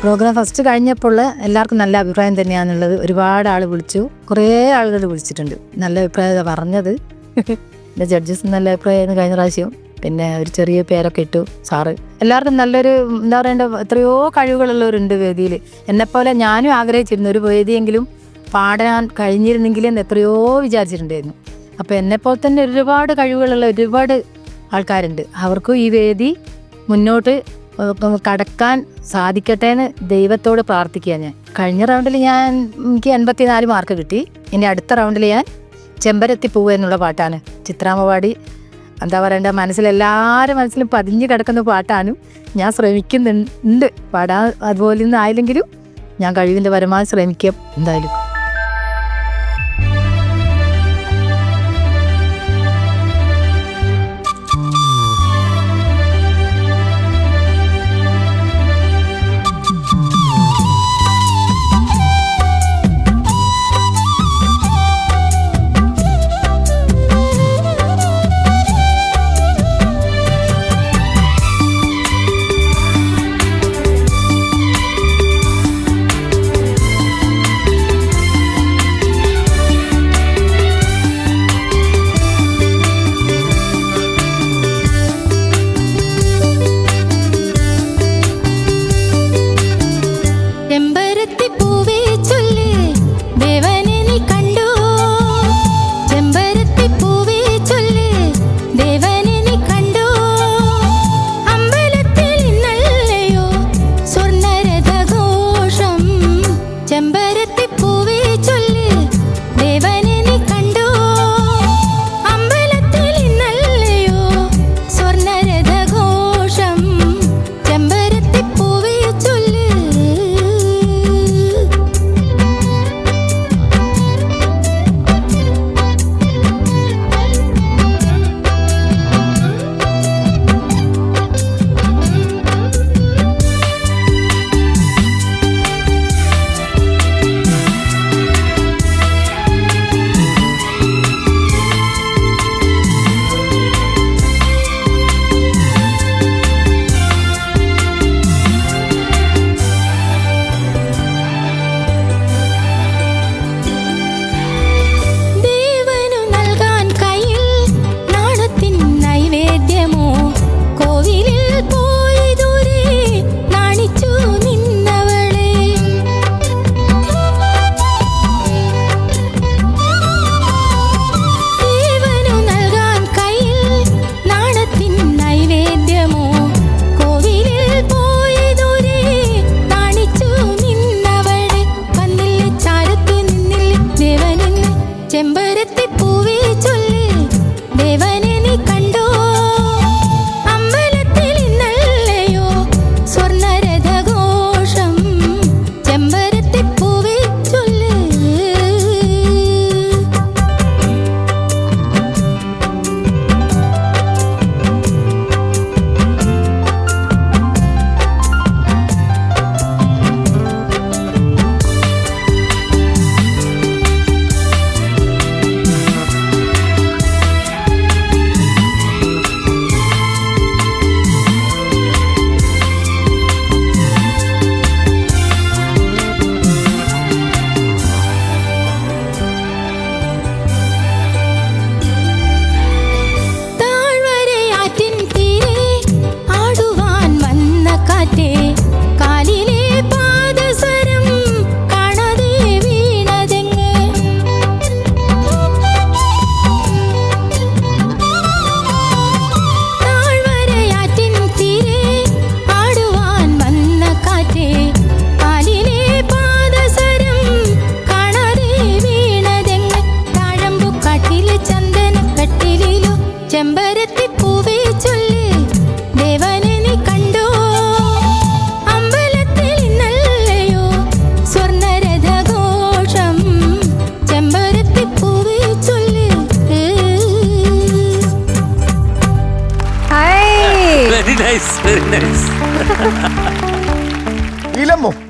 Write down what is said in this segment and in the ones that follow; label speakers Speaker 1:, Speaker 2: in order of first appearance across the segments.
Speaker 1: Programme first കഴിഞ്ഞപ്പോൾ എല്ലാവർക്കും നല്ല അഭിപ്രായം തന്നെയാണുള്ളത്. ഒരുപാട് ആൾ വിളിച്ചു, കുറേ ആളുകൾ വിളിച്ചിട്ടുണ്ട്, നല്ല അഭിപ്രായം പറഞ്ഞത്. പിന്നെ ജഡ്ജസ് നല്ല അഭിപ്രായമായിരുന്നു കഴിഞ്ഞ പ്രാവശ്യം. പിന്നെ ഒരു ചെറിയ പേരൊക്കെ ഇട്ടു സാറ്. എല്ലാവർക്കും നല്ലൊരു എന്താ പറയണ്ട, എത്രയോ കഴിവുകളുള്ളവരുണ്ട് വേദിയിൽ. എന്നെപ്പോലെ ഞാനും ആഗ്രഹിച്ചിരുന്നു ഒരു വേദിയെങ്കിലും പാടാൻ കഴിഞ്ഞിരുന്നെങ്കിൽ എന്ന് എത്രയോ വിചാരിച്ചിട്ടുണ്ടായിരുന്നു. അപ്പോൾ എന്നെപ്പോലെ തന്നെ ഒരുപാട് കഴിവുകളുള്ള ഒരുപാട് ആൾക്കാരുണ്ട്. അവർക്കും ഈ വേദി മുന്നോട്ട് കടക്കാൻ സാധിക്കട്ടെ എന്ന് ദൈവത്തോട് പ്രാർത്ഥിക്കുക. ഞാൻ കഴിഞ്ഞ റൗണ്ടിൽ എനിക്ക് 84 മാർക്ക് കിട്ടി. ഇനി അടുത്ത റൗണ്ടിൽ ഞാൻ ചെമ്പരത്തി പൂവ് എന്നുള്ള പാട്ടാണ് ചിത്രാമ്മ പാടി. എന്താ പറയണ്ട, മനസ്സിലെല്ലാവരും മനസ്സിലും പതിഞ്ഞു കിടക്കുന്ന പാട്ടാണ്. ഞാൻ ശ്രമിക്കുന്നുണ്ട് പാടാൻ. അതുപോലെ ഒന്നും ആയില്ലെങ്കിലും ഞാൻ കഴിവിൻ്റെ പരമാവധി ശ്രമിക്കാം എന്തായാലും.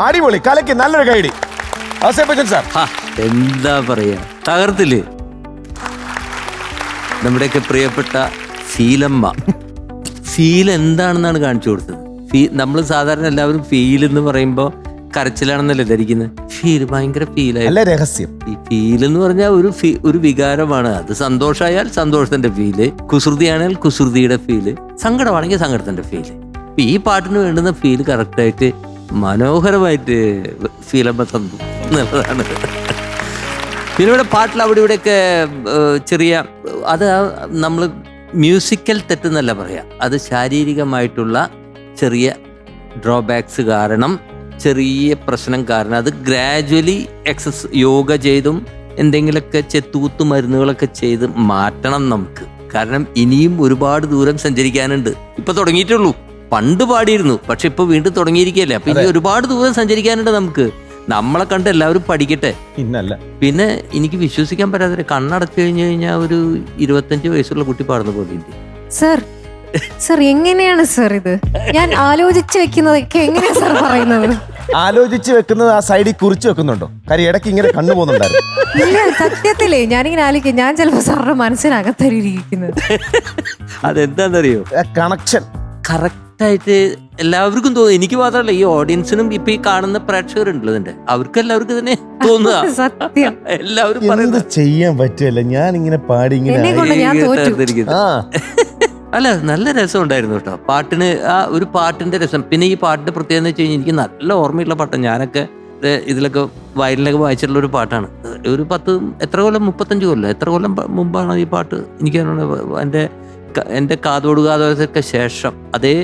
Speaker 2: അടിപൊളി, കലയ്ക്ക് നല്ലൊരു ഗൈഡ്.
Speaker 3: എന്താ പറയാ, തകർത്തില്ലേ നമ്മുടെയൊക്കെ പ്രിയപ്പെട്ട ഫീലമ്മ. ഫീൽ എന്താണെന്നാണ് കാണിച്ചു കൊടുത്തത്. നമ്മൾ സാധാരണ എല്ലാവരും ഫീൽ എന്ന് പറയുമ്പോൾ കരച്ചിലാണെന്നല്ലേ ധരിക്കുന്നത്. ഫീൽ ഭയങ്കര ഫീലായി.
Speaker 2: അല്ല രഹസ്യം.
Speaker 3: ഈ ഫീൽ എന്ന് പറഞ്ഞാൽ ഒരു വികാരമാണ്. അത് സന്തോഷമായാൽ സന്തോഷത്തിന്റെ ഫീല്, കുസൃതിയാണെങ്കിൽ കുസൃതിയുടെ ഫീല്, സങ്കടമാണെങ്കിൽ സങ്കടത്തിന്റെ ഫീല്. ഈ പാട്ടിന് വേണ്ടുന്ന ഫീൽ കറക്റ്റായിട്ട് മനോഹരമായിട്ട് ഫീലമ്മ തന്നു എന്നുള്ളതാണ്. പിന്നെ ഇവിടെ പാട്ടിൽ അവിടെ ഇവിടെയൊക്കെ ചെറിയ അത് നമ്മൾ മ്യൂസിക്കൽ തെറ്റെന്നല്ല പറയാം, അത് ശാരീരികമായിട്ടുള്ള ചെറിയ ഡ്രോബാക്സ് കാരണം, ചെറിയ പ്രശ്നം കാരണം അത് ഗ്രാജുവലി യോഗ ചെയ്തും എന്തെങ്കിലുമൊക്കെ ചെത്തൂത്ത് മരുന്നുകളൊക്കെ ചെയ്ത് മാറ്റണം നമുക്ക്. കാരണം ഇനിയും ഒരുപാട് ദൂരം സഞ്ചരിക്കാനുണ്ട്. ഇപ്പൊ തുടങ്ങിയിട്ടുള്ളൂ. പണ്ട് പാടിയിരുന്നു, പക്ഷെ ഇപ്പൊ വീണ്ടും തുടങ്ങിയിരിക്കുകയല്ലേ. അപ്പൊ ഇനി ഒരുപാട് ദൂരം സഞ്ചരിക്കാനുണ്ട് നമുക്ക്. നമ്മളെ കണ്ട് എല്ലാവരും പഠിക്കട്ടെ. പിന്നെ എനിക്ക് വിശ്വസിക്കാൻ പറ്റാത്ത, കണ്ണടച്ചു കഴിഞ്ഞു കഴിഞ്ഞാൽ ഒരു 25 വയസ്സുള്ള കുട്ടി പാടുന്ന പോലെ.
Speaker 4: സർ എങ്ങനെയാണ് സർ ഇത്? ഞാൻ ആലോചിച്ച് വെക്കുന്നതൊക്കെ എങ്ങനെയാ സർ പറയുന്നത്?
Speaker 2: ആലോചിച്ച് വെക്കുന്നത് ആ സൈഡിൽ കുറിച്ച് വെക്കുന്നുണ്ടോ? കാര്യം ഇടയ്ക്ക് ഇങ്ങനെ കണ്ണു പോകുന്നുണ്ടായിരുന്നു.
Speaker 4: ഇല്ല, സത്യത്തിലേ ഞാനിങ്ങനെ ആലോചിക്കും, ഞാൻ ചിലപ്പോ സാറിന്റെ മനസ്സിനകത്തരിയിരിക്കുന്നത്.
Speaker 3: അതെന്താന്നറിയോ,
Speaker 2: കണക്ഷൻ
Speaker 3: കറക്റ്റായിട്ട് എല്ലാവർക്കും തോന്നും. എനിക്ക് മാത്രമല്ല, ഈ ഓഡിയൻസിനും ഇപ്പൊ ഈ കാണുന്ന പ്രേക്ഷകരുണ്ടല്ലോ ഇതിന്റെ, അവർക്ക് എല്ലാവർക്കും തന്നെ തോന്നുക.
Speaker 4: സത്യം.
Speaker 3: എല്ലാവരും
Speaker 2: പറയുന്നത് ചെയ്യാൻ പറ്റില്ല. ഞാൻ ഇങ്ങനെ പാടി ഇങ്ങനെ
Speaker 3: അല്ല, നല്ല രസം ഉണ്ടായിരുന്നു കേട്ടോ പാട്ടിന്. ആ ഒരു പാട്ടിന്റെ രസം. പിന്നെ ഈ പാട്ടിന്റെ പ്രത്യേകത എന്ന് വെച്ച് കഴിഞ്ഞാൽ എനിക്ക് നല്ല ഓർമ്മയുള്ള പാട്ടാണ്. ഞാനൊക്കെ ഇതിലൊക്കെ വയലിനൊക്കെ വായിച്ചിട്ടുള്ള ഒരു പാട്ടാണ്. ഒരു 35 കൊല്ലം എത്ര കൊല്ലം മുമ്പാണ് ഈ പാട്ട്. എനിക്ക് എൻ്റെ കാതോട് കാതോടൊക്കെ ശേഷം അതേ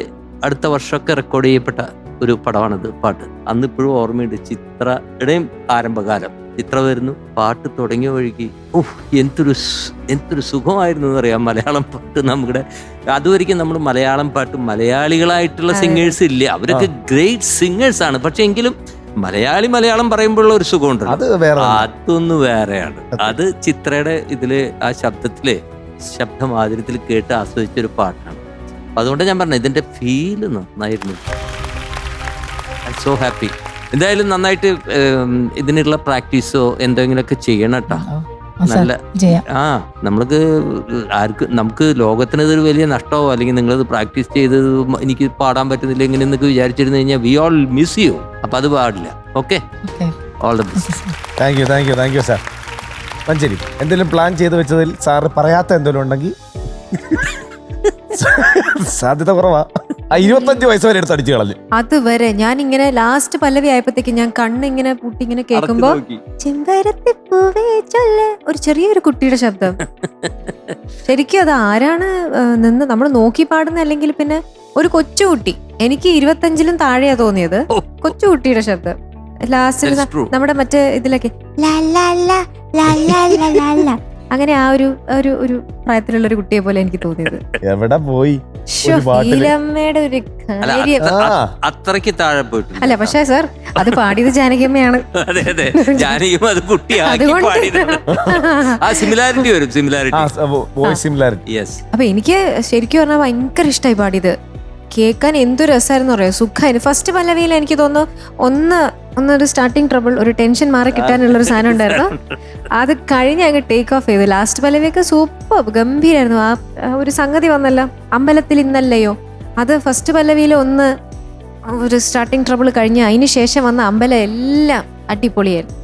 Speaker 3: അടുത്ത വർഷമൊക്കെ റെക്കോർഡ് ചെയ്യപ്പെട്ട ഒരു പടമാണിത് പാട്ട്. അന്ന് ഇപ്പോഴും ഓർമ്മയുണ്ട്. ചിത്രയുടെയും ആരംഭകാലം. ചിത്ര വരുന്നു, പാട്ട് തുടങ്ങിയ വഴിക്ക് എന്തൊരു സുഖമായിരുന്നു എന്നറിയാം. മലയാളം പാട്ട് നമ്മുടെ അതുവരെയ്ക്കും നമ്മൾ മലയാളം പാട്ട് മലയാളികളായിട്ടുള്ള സിംഗേഴ്സ് ഇല്ല, അവരൊക്കെ ഗ്രേറ്റ് സിംഗേഴ്സ് ആണ്. പക്ഷെ എങ്കിലും മലയാളം പറയുമ്പോഴുള്ള ഒരു സുഖമുണ്ട്, അതൊന്ന് വേറെയാണ്. അത് ചിത്രയുടെ ഇതില് ആ ശബ്ദമാധുര്യത്തിൽ കേട്ട് ആസ്വദിച്ചൊരു പാട്ടാണ്. അതുകൊണ്ട് ഞാൻ പറഞ്ഞു ഇതിന്റെ ഫീല് നന്നായിരുന്നു. I so happy. എന്തായാലും നന്നായിട്ട് ഇതിനുള്ള പ്രാക്ടീസോ എന്തെങ്കിലുമൊക്കെ ചെയ്യണം കേട്ടോ. നല്ല നമുക്ക് ലോകത്തിന് ഇതൊരു വലിയ നഷ്ടമോ, അല്ലെങ്കിൽ നിങ്ങളത് പ്രാക്ടീസ് ചെയ്ത് എനിക്ക് പാടാൻ പറ്റുന്നില്ല ഇങ്ങനെയെന്നൊക്കെ വിചാരിച്ചിരുന്നു കഴിഞ്ഞാൽ വി ഓൾ മിസ് യു. അപ്പൊ അത് പാടില്ല. Okay, all the best.
Speaker 2: Thank you sir. Manjeri എന്തെങ്കിലും പ്ലാൻ ചെയ്ത് വെച്ചതിൽ സാറ് പറയാത്ത എന്തെങ്കിലും ഉണ്ടെങ്കിൽ സാധ്യത കുറവാ. 25 വയസ്സ് വരെ എടുത്ത് അടിച്ചു കളഞ്ഞു.
Speaker 4: അതുവരെ ഞാൻ ഇങ്ങനെ ലാസ്റ്റ് പല്ലവി ആയപ്പോഴത്തേക്ക് ഞാൻ കണ്ണിങ്ങനെ പൂട്ടി ഇങ്ങനെ കേൾക്കുമ്പോ ചെമ്പരത്തിപ്പൂവേ ചൊല്ല് ഒരു ചെറിയൊരു കുട്ടിയുടെ ശബ്ദം. ശരിക്കും അത് ആരാണ് നിന്ന് നമ്മൾ നോക്കി പാടുന്ന, അല്ലെങ്കിൽ പിന്നെ ഒരു കൊച്ചുകുട്ടി. എനിക്ക് 25-ലും താഴെയാ തോന്നിയത്. കൊച്ചുകുട്ടിയുടെ ശബ്ദം ലാസ്റ്റിൽ നമ്മുടെ മറ്റേ ഇതിലൊക്കെ അങ്ങനെ ആ ഒരു പ്രായത്തിലുള്ള ഒരു കുട്ടിയെ പോലെ എനിക്ക് തോന്നിയത്.
Speaker 2: എവിടെ പോയി
Speaker 4: ഫീലമ്മയുടെ ഒരു കാര്യം
Speaker 3: അത്രയ്ക്ക് താഴെ പോയിട്ട്
Speaker 4: അല്ല. പക്ഷേ സാർ അത് പാടിയത് ജാനകിയമ്മയാണ്. അപ്പൊ എനിക്ക് ശരിക്കും പറഞ്ഞാൽ ഭയങ്കര ഇഷ്ടമായി പാടിയത്. കേൾക്കാൻ എന്തൊരു രസമായിരുന്നു പറയാം, സുഖമായിരുന്നു. ഫസ്റ്റ് പല്ലവിയിൽ എനിക്ക് തോന്നുന്നു ഒന്നൊരു സ്റ്റാർട്ടിങ് ട്രബിൾ, ഒരു ടെൻഷൻ മാറി കിട്ടാനുള്ളൊരു സാധനം ഉണ്ടായിരുന്നു. അത് കഴിഞ്ഞ് അങ്ങ് ടേക്ക് ഓഫ് ചെയ്തു. ലാസ്റ്റ് പല്ലവിയൊക്കെ സൂപ്പർ ഗംഭീരായിരുന്നു. ആ ഒരു സംഗതി വന്നല്ലോ, അമ്പലത്തിൽ ഇന്നല്ലയോ, അത് ഫസ്റ്റ് പല്ലവിയിൽ ഒരു സ്റ്റാർട്ടിങ് ട്രബിൾ കഴിഞ്ഞ് അതിന് ശേഷം വന്ന അമ്പലം എല്ലാം അടിപൊളിയായിരുന്നു.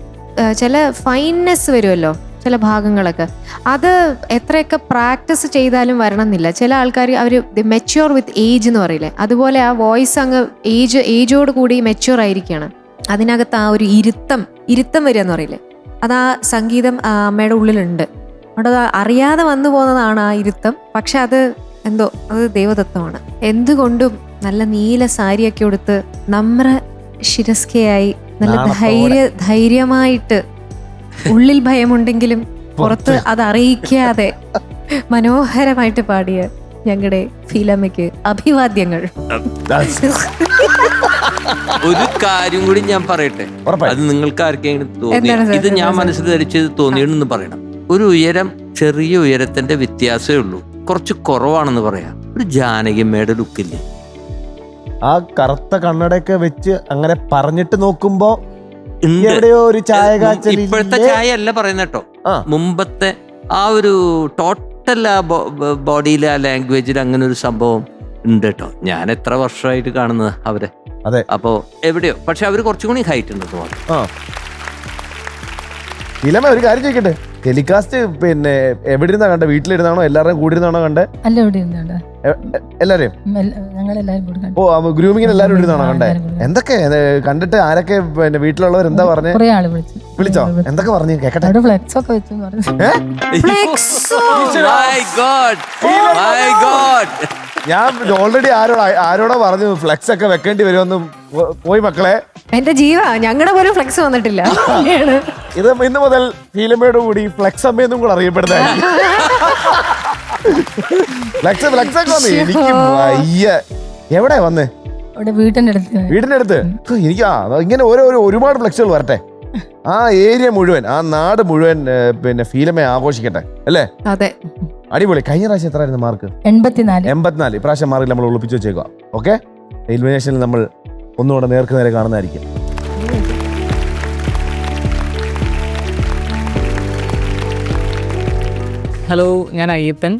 Speaker 4: ചില ഫൈൻനെസ് വരുമല്ലോ ചില ഭാഗങ്ങളൊക്കെ, അത് എത്രയൊക്കെ പ്രാക്ടീസ് ചെയ്താലും വരണമെന്നില്ല. ചില ആൾക്കാർ അവർ മെച്യൂർ വിത്ത് ഏജ് എന്ന് പറയില്ലേ, അതുപോലെ ആ വോയിസ് അങ്ങ് ഏജോട് കൂടി മെച്യൂർ ആയിരിക്കുകയാണ്. അതിനകത്ത് ആ ഒരു ഇരുത്തം വരിക എന്ന് പറയില്ലേ, അത് ആ സംഗീതം അമ്മയുടെ ഉള്ളിലുണ്ട്. അവിടെ അറിയാതെ വന്നു പോകുന്നതാണ് ആ ഇരുത്തം. പക്ഷെ അത് ദൈവദത്തമാണ്. എന്തുകൊണ്ടും നല്ല നീല സാരിയൊക്കെ ഉടുത്ത് നമ്ര ശിരസ്കയായി നല്ല ധൈര്യമായിട്ട്, ഉള്ളിൽ ഭയമുണ്ടെങ്കിലും പുറത്ത് അത് അറിയിക്കാതെ മനോഹരമായിട്ട് പാടിയ ഞങ്ങളുടെ ഫീലമ്മയ്ക്ക് അഭിവാദ്യങ്ങൾ.
Speaker 3: ഒരു കാര്യം കൂടി ഞാൻ പറയട്ടെ, അത് നിങ്ങൾക്ക് ആർക്കെങ്കിലും തോന്നി, ഇത് ഞാൻ മനസ്സിൽ ധരിച്ചത് തോന്നിയെന്ന് പറയണം. ഒരു ചെറിയ ഉയരത്തിന്റെ വ്യത്യാസമേ ഉള്ളൂ, കുറച്ച് കുറവാണെന്ന് പറയാം. ഒരു ജാനകിയമ്മയുടെ ലുക്കില്ലേ,
Speaker 2: ആ കറുത്ത കണ്ണടയൊക്കെ വെച്ച് അങ്ങനെ പറഞ്ഞിട്ട് നോക്കുമ്പോ എവിടെയോ ഒരു ചായ കാച്ചൽ.
Speaker 3: ഇപ്പോഴത്തെ ചായ അല്ല പറയുന്ന കേട്ടോ, മുമ്പത്തെ ആ ഒരു ടോട്ടൽ ആ ബോഡിയിലെ ആ ലാംഗ്വേജിൽ അങ്ങനെ ഒരു സംഭവം ഉണ്ട് കേട്ടോ. ഞാൻ എത്ര വർഷമായിട്ട് കാണുന്നത് അവരെ.
Speaker 2: അതെ.
Speaker 3: അപ്പോ എവിടെയോ, പക്ഷെ അവർ കുറച്ചും കൂടി ഹൈറ്റ് ഉണ്ട് തോന്നുന്നു.
Speaker 2: ആ ഫിലമ ഒരു കാര്യം ചോദിക്കട്ടെ, ടെലികാസ്റ്റ് പിന്നെ എവിടെ ഇരുന്നാ കണ്ടേ? വീട്ടിലിരുന്നാണോ എല്ലാവരുടെയും കൂടി ഇരുന്നാണോ കണ്ടേ?
Speaker 5: അല്ല ഇവിടെ ഇരുന്നാണ്
Speaker 2: എല്ലാരെയും?
Speaker 5: ഞങ്ങളെല്ലാരും കൂടി കണ്ടു.
Speaker 2: ഓ ഗ്രൂമിങ്ങിന് എല്ലാവരും ഇരുന്നാണോ കണ്ടേ? എന്തൊക്കെ കണ്ടിട്ട് ആരൊക്കെ പിന്നെ വീട്ടിലുള്ളവർ എന്താ പറഞ്ഞേ?
Speaker 5: കുറെ ആള്
Speaker 2: വിളിച്ചോ? എന്തൊക്കെ പറഞ്ഞു കേക്കട്ടെ?
Speaker 5: അവിടെ ഫ്ലെക്സ് ഒക്കെ വെച്ചു പറഞ്ഞു.
Speaker 3: My God! My God!
Speaker 2: ഞാൻ ഓൾറെഡി ആരോടാ പറഞ്ഞു ഫ്ലെക്സ് ഒക്കെ വെക്കേണ്ടി വരുമെന്ന്. പോയി മക്കളെ,
Speaker 4: എന്റെ ജീവ ഞങ്ങളുടെ പോലും ഫ്ലെക്സ് വന്നിട്ടില്ല.
Speaker 2: ഇത് ഇന്ന് മുതൽ ഫീലമയോട് കൂടി ഫ്ലെക്സ് അമ്മയെന്നും കൂടെ അറിയപ്പെടുന്നതായിരിക്കും. ഫ്ലെക്സ് ഒക്കെ വന്നു. എനിക്ക് വയ്യ. എവിടെ വന്നേ?
Speaker 5: അവിടെ വീട്ടിന്റെ
Speaker 2: അടുത്ത്. എനിക്ക് ഇങ്ങനെ ഒരുപാട് ഫ്ലെക്സുകൾ വരട്ടെ. ആ ഏരിയ മുഴുവൻ, ആ നാട് മുഴുവൻ പിന്നെ ഫീലമയെ ആഘോഷിക്കട്ടെ അല്ലേ?
Speaker 4: അതെ,
Speaker 2: അടിപൊളി. കഴിഞ്ഞ പ്രാവശ്യം എത്രയായിരുന്നു മാർക്ക്?
Speaker 5: 84.
Speaker 2: ഇപ്രാവശ്യം മാർക്ക് നമ്മൾ ഒളിപ്പിച്ച് വെച്ചേക്കുക. ഓക്കെ, എലിമിനേഷനിൽ നമ്മൾ ഒന്നുകൂടെ നേർക്ക് നേരെ കാണുന്നതായിരിക്കും.
Speaker 6: ഹലോ, ഞാൻ അയ്യപ്പൻ,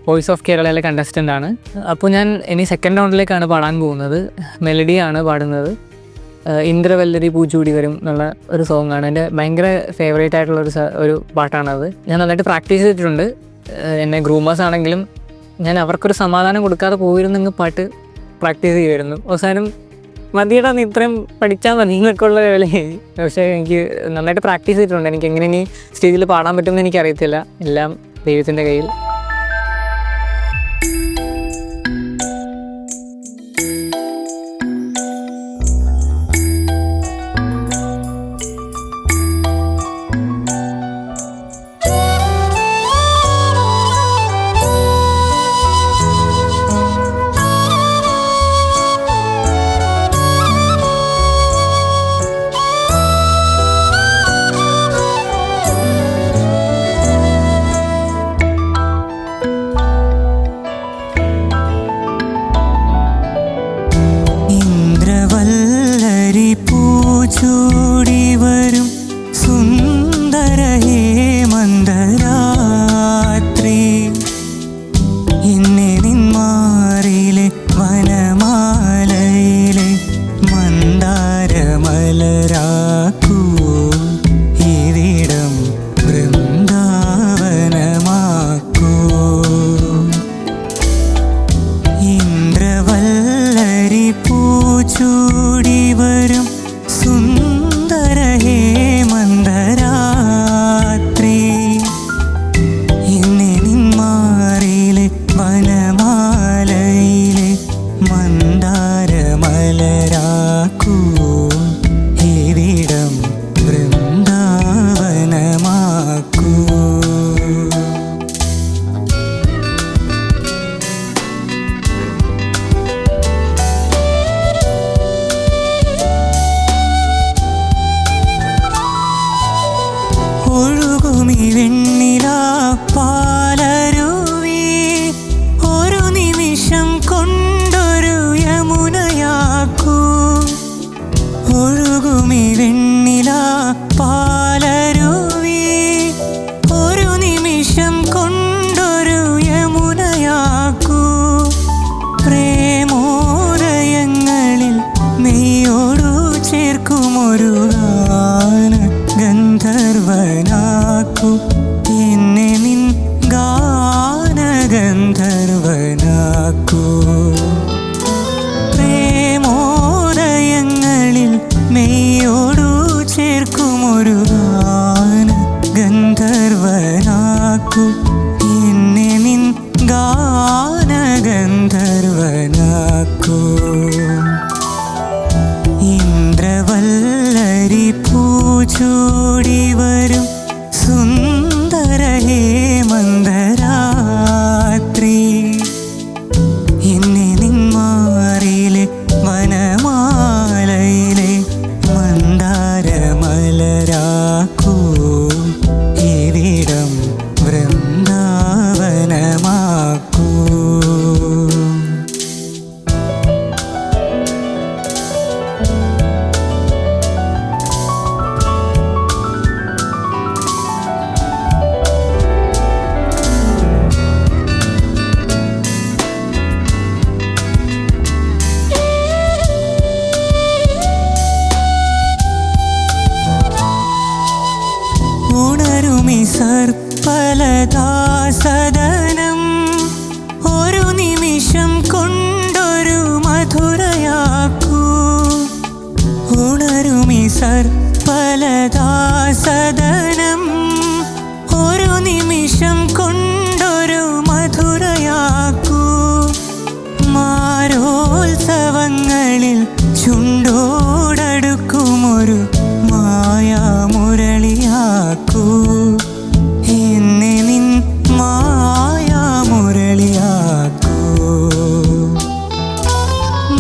Speaker 6: വോയിസ് ഓഫ് കേരളയിലെ കണ്ടസ്റ്റൻ്റ് ആണ്. അപ്പോൾ ഞാൻ ഇനി സെക്കൻഡ് റൗണ്ടിലേക്കാണ് പാടാൻ പോകുന്നത്. മെലഡിയാണ് പാടുന്നത്. ഇന്ദ്രവല്ലരി പൂച്ചൂടി വരും എന്നുള്ള ഒരു സോങ്ങാണ്. എൻ്റെ ഭയങ്കര ഫേവറേറ്റ് ആയിട്ടുള്ള ഒരു പാട്ടാണത്. ഞാൻ നന്നായിട്ട് പ്രാക്ടീസ് ചെയ്തിട്ടുണ്ട്. എന്നെ ഗ്രൂമേഴ്സ് ആണെങ്കിലും ഞാൻ അവർക്കൊരു സമാധാനം കൊടുക്കാതെ പോയിരുന്നെങ്കിൽ പാട്ട് പ്രാക്ടീസ് ചെയ്യുമായിരുന്നു. അവസാനം മതിയുടെ അന്ന് ഇത്രയും പഠിച്ചാൽ മതി എന്നൊക്കെ ഉള്ള ലെവലായി. പക്ഷേ എനിക്ക് നന്നായിട്ട് പ്രാക്ടീസ് ചെയ്തിട്ടുണ്ട്. എനിക്ക് എങ്ങനെ ഇനി സ്റ്റേജിൽ പാടാൻ പറ്റുമെന്ന് എനിക്കറിയത്തില്ല. എല്ലാം ദൈവത്തിൻ്റെ കയ്യിൽ.
Speaker 7: സർപ്പലദാസദനം ഒരു നിമിഷം കൊണ്ടൊരു മധുരയാക്കൂ. മാരോത്സവങ്ങളിൽ ചുണ്ടോടടുക്കുമൊരു മായാമുരളിയാക്കൂ. എന്നെ നിൻ മായാമുരളിയാക്കൂ.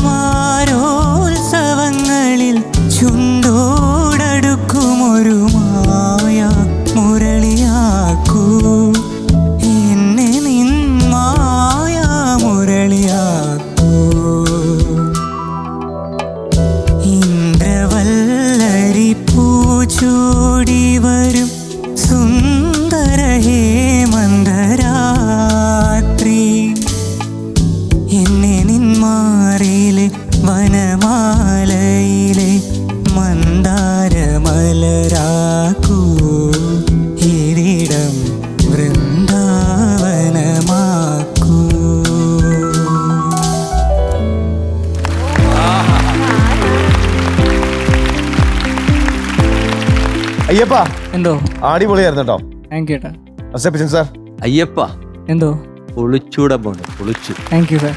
Speaker 7: മാരോത്സവങ്ങളിൽ ചുണ്ടോടടുക്കുമൊരു മായാമുരളിയാക്കൂ. എന്നെ നിൻ മായാമുരളിയാക്കൂ. ഇന്ദ്രവല്ലരി പൂച്ചൂടി വരും സുന്ദര ഹേമന്തരാത്രി. എന്നെ നിന്മാറിലെ വനമാലയിലെ മന്ദാരമലരാക്കൂ. ഇരിടം വൃന്ദാവനമാക്കൂ.
Speaker 2: അയ്യപ്പ
Speaker 6: എന്തോ
Speaker 2: അടിപൊളിയായിരുന്നു കേട്ടോ.
Speaker 6: താങ്ക് യു ഏട്ടാ.
Speaker 2: അസപ്പിച്ചൻ സാർ
Speaker 3: അയ്യപ്പ
Speaker 6: എന്തോ
Speaker 3: പൊളിച്ചൂടെ പോണ്, പൊളിച്ചു.
Speaker 6: Thank you sir.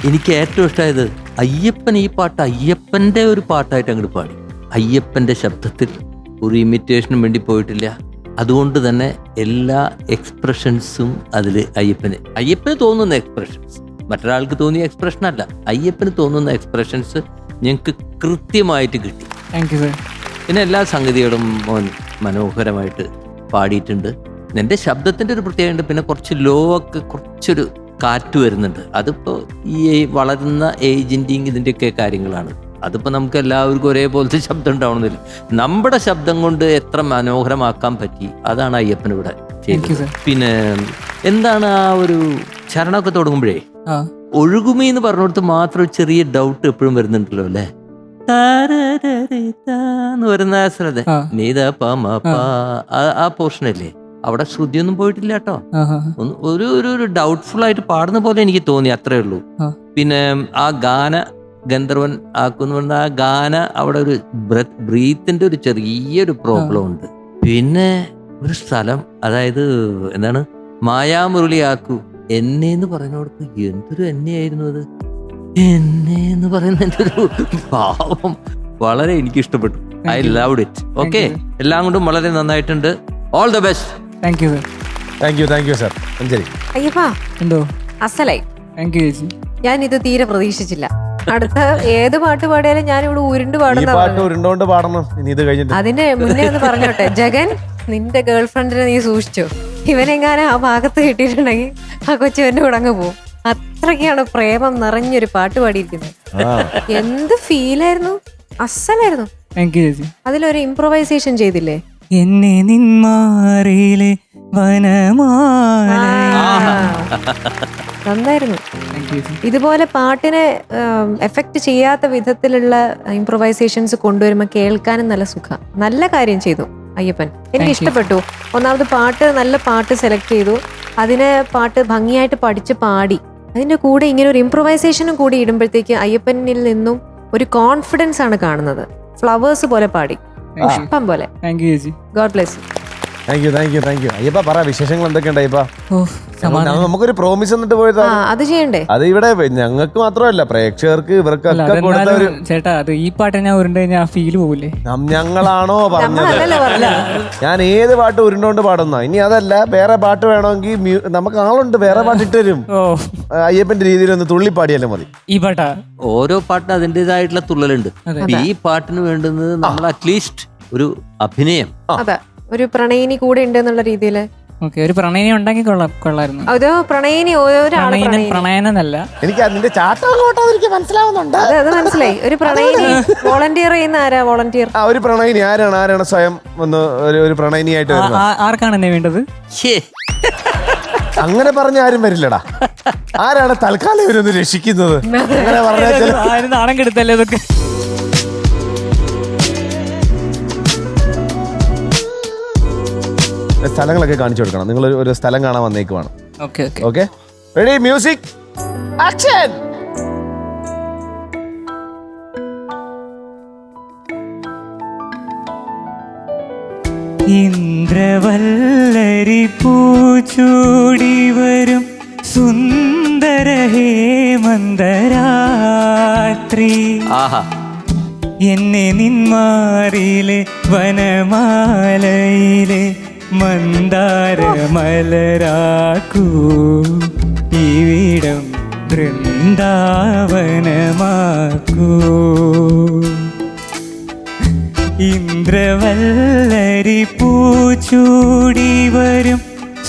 Speaker 3: എനിക്ക് ഏറ്റവും ഇഷ്ടമായത് അയ്യപ്പൻ ഈ പാട്ട് അയ്യപ്പൻ്റെ ഒരു പാട്ടായിട്ട് അങ്ങോട്ട് പാടി. അയ്യപ്പൻ്റെ ശബ്ദത്തിൽ ഒരു ഇമിറ്റേഷനും വേണ്ടി പോയിട്ടില്ല. അതുകൊണ്ട് തന്നെ എല്ലാ എക്സ്പ്രഷൻസും അതിൽ അയ്യപ്പന് തോന്നുന്ന എക്സ്പ്രഷൻസ്, മറ്റൊരാൾക്ക് തോന്നിയ എക്സ്പ്രഷൻ അല്ല, അയ്യപ്പന് തോന്നുന്ന എക്സ്പ്രഷൻസ് ഞങ്ങൾക്ക് കൃത്യമായിട്ട് കിട്ടി.
Speaker 6: Thank you sir.
Speaker 3: പിന്നെ എല്ലാ സംഗതികളും മോൻ മനോഹരമായിട്ട് പാടിയിട്ടുണ്ട്. എൻ്റെ ശബ്ദത്തിൻ്റെ ഒരു പ്രത്യേകത, പിന്നെ കുറച്ച് ലോ ഒക്കെ കുറച്ചൊരു കാറ്റ് വരുന്നുണ്ട്. അതിപ്പോൾ ഈ വളരുന്ന ഏജിൻ്റെയും ഇതിൻ്റെയൊക്കെ കാര്യങ്ങളാണ്. അതിപ്പോൾ നമുക്ക് എല്ലാവർക്കും ഒരേപോലത്തെ ശബ്ദം ഉണ്ടാവണമെന്നില്ല. നമ്മുടെ ശബ്ദം കൊണ്ട് എത്ര മനോഹരമാക്കാൻ പറ്റി, അതാണ് അയ്യപ്പൻ ഇവിടെ ചെയ്തത്. പിന്നെ എന്താണ് ആ ഒരു ചരണമൊക്കെ തുടങ്ങുമ്പോഴേ ഒഴുകുമി എന്ന് പറഞ്ഞിടത്ത് മാത്രം ഒരു ചെറിയ ഡൗട്ട് എപ്പോഴും വരുന്നുണ്ടല്ലോ അല്ലേ. എന്ന് വരുന്ന സ്ഥലത്തെ നീത ആ പോർഷനല്ലേ, അവിടെ ശ്രുതിയൊന്നും പോയിട്ടില്ല കേട്ടോ. ഒരു ഒരു ഡൗട്ട്ഫുൾ ആയിട്ട് പാടുന്ന പോലെ എനിക്ക് തോന്നി, അത്രേ ഉള്ളൂ. പിന്നെ ആ ഗാന ഗന്ധർവൻ ആക്കുന്നു പറഞ്ഞ ആ ഗാന അവിടെ ഒരു ബ്രീത്തിന്റെ ഒരു ചെറിയൊരു പ്രോബ്ലം ഉണ്ട്. പിന്നെ ഒരു സ്ഥലം, അതായത് എന്താണ് മായാമുരളിയാക്കൂ എന്നെ എന്ന് പറയുന്നവർക്ക് എന്തൊരു എന്നെയായിരുന്നു അത്. എന്നെ എന്ന് പറയുന്ന എൻ്റെ ഒരു ഭാവം വളരെ എനിക്ക് ഇഷ്ടപ്പെട്ടു. I loved it. ഓക്കെ, എല്ലാം കൊണ്ടും വളരെ നന്നായിട്ടുണ്ട്. All the best.
Speaker 6: Thank you sir.
Speaker 2: Thank you sir. Manjeri
Speaker 4: അയ്യപ്പാ
Speaker 6: എന്തോ
Speaker 4: അസലായി.
Speaker 6: താങ്ക് യു ചേച്ചി.
Speaker 4: ഞാൻ ഇത് തീരെ പ്രതീക്ഷിച്ചില്ല. അടുത്ത ഏത് പാട്ട് പാടിയാലും ഞാൻ ഇവിടെ ഉരുണ്ട്
Speaker 2: ഈ പാട്ട്
Speaker 4: പാടുന്ന.
Speaker 2: ഉരുണ്ടോണ്ട് പാടണം ഇനി ഇത് കഴിഞ്ഞിട്ട്.
Speaker 4: അതിന്റെ മുന്നേ ഒന്ന് പറഞ്ഞോട്ടെ, ജഗൻ നിന്റെ ഗേൾഫ്രണ്ടിനെ നീ സൂക്ഷിച്ചോ. ഇവനെങ്ങാനും ആ ഭാഗത്ത് കിട്ടിയിട്ടുണ്ടെങ്കിൽ ആ കൊച്ചു എന്റെ കൂടെ അങ്ങ് പോവും. അത്രയ്ക്കാണ് പ്രേമം നിറഞ്ഞൊരു പാട്ട് പാടിയിരിക്കുന്നത്. എന്ത് ഫീലായിരുന്നു, അസലായിരുന്നു.
Speaker 6: താങ്ക് യു ചേച്ചി.
Speaker 4: അതിലൊരു ഇംപ്രൊവൈസേഷൻ ചെയ്തില്ലേ?
Speaker 7: എന്നെ നിന്മാറിലെ വനമാല.
Speaker 4: നന്നായിരുന്നു.
Speaker 6: താങ്ക് യു ചേച്ചി.
Speaker 4: ഇതുപോലെ പാട്ടിനെ എഫക്റ്റ് ചെയ്യാത്ത വിധത്തിലുള്ള ഇംപ്രൊവൈസേഷൻസ് കൊണ്ടുവരുമ്പോൾ കേൾക്കാനും നല്ല സുഖം. നല്ല കാര്യം ചെയ്തു അയ്യപ്പൻ, എനിക്ക് ഇഷ്ടപ്പെട്ടു. ഒന്നാമത് പാട്ട്, നല്ല പാട്ട് സെലക്ട് ചെയ്തു, അതിനെ പാട്ട് ഭംഗിയായിട്ട് പഠിച്ച് പാടി, അതിന്റെ കൂടെ ഇങ്ങനെ ഒരു ഇംപ്രൊവൈസേഷനും കൂടി ഇടുമ്പോഴത്തേക്ക് അയ്യപ്പനിൽ നിന്നും ഒരു കോൺഫിഡൻസ് ആണ് കാണുന്നത്. ഫ്ലവേഴ്സ് പോലെ പാടി, പുഷ്പം പോലെ.
Speaker 6: താങ്ക് യു ചേച്ചി.
Speaker 4: God bless.
Speaker 2: Thank you. Ayyappa പറ, വിശേഷങ്ങൾ എന്തൊക്കെയുണ്ട് അയ്യപ്പ? നമുക്കൊരു പ്രോമിസ് എന്നിട്ട് പോയത്
Speaker 4: അത് ചെയ്യണ്ടേ? അത്
Speaker 2: ഇവിടെ ഞങ്ങൾക്ക് മാത്രമല്ല, പ്രേക്ഷകർക്ക് ഇവർക്കൊക്കെ കൊടുത്ത ഒരു.
Speaker 6: ചേട്ടാ, അത് ഈ പാട്ട് ഞാൻ ഉരുണ്ട് കഴിഞ്ഞാൽ ആ ഫീല് പോകില്ലേ?
Speaker 2: ഞങ്ങളാണോ പറഞ്ഞത്?
Speaker 4: നമ്മളല്ലേ പറഞ്ഞത്?
Speaker 2: ഞാൻ ഏത് പാട്ട് ഉരുണ്ടോണ്ട് പാടുന്ന. ഇനി അതല്ല, വേറെ പാട്ട് വേണമെങ്കിൽ നമുക്ക് ആളുണ്ട്, വേറെ പാട്ട് ഇട്ടുതരും. അയ്യപ്പന്റെ രീതിയിൽ ഒന്ന് തുള്ളി പാടിയാലും മതി.
Speaker 6: ഈ പാട്ടാ?
Speaker 3: ഓരോ പാട്ടിന് അതിൻ്റെതായിട്ടുള്ള തുള്ളലുണ്ട്. ഈ പാട്ടിന് വേണ്ടുന്നത് നമ്മൾ അറ്റ്ലീസ്റ്റ് ഒരു അഭിനയം.
Speaker 4: അതെ, ഒരു പ്രണയിനി കൂടെ ഉണ്ട് എന്നുള്ള രീതിയില്.
Speaker 6: ഓക്കെ, ഒരു പ്രണയിനി ഉണ്ടെങ്കിൽ കൊള്ളായിരുന്നു.
Speaker 4: അതോ പ്രണയിനി ഒരാള്
Speaker 6: പ്രണയനല്ല,
Speaker 2: എനിക്ക് അതിന്റെ ചാട്ടം എനിക്ക് മനസ്സിലാവുന്നുണ്ട്.
Speaker 4: അത് മനസ്സിലായി. ഒരു പ്രണയിനി വോളണ്ടിയർ ചെയ്യുന്ന ആരാ? വോളണ്ടിയർ
Speaker 2: ഒരു പ്രണയിനി ആരാണ് സ്വയം ഒന്ന് ഒരു പ്രണയിനിയായിട്ട് വരുന്നത്?
Speaker 6: ആർക്കാണ് എന്നെ വേണ്ടത്?
Speaker 2: അങ്ങനെ പറഞ്ഞ ആരും വരില്ലടാ. ആരാണ് തൽക്കാലം ഇവരൊന്ന് രക്ഷിക്കുന്നത്? അങ്ങനെ പറഞ്ഞാൽ
Speaker 6: നാണം കെടുത്തല്ലേ ഇതൊക്കെ.
Speaker 2: സ്ഥലങ്ങളൊക്കെ കാണിച്ചു കൊടുക്കണം. നിങ്ങൾ ഒരു സ്ഥലം കാണാൻ വന്നേക്കുവാണ്.
Speaker 6: Okay,
Speaker 2: ready, music, action.
Speaker 7: ഇന്ദ്രവല്ലരി പൂച്ചൂടി വരും സുന്ദര ഹേമന്തരാത്രി.
Speaker 3: ആഹാ.
Speaker 7: എന്നെ നിന്മാറിലെ വനമാലയിലെ മന്ദാരമലരാക്കൂ, ഇവിടം വൃന്ദാവനമാക്കൂ. ഇന്ദ്രവല്ലരി പൂച്ചൂടി വരും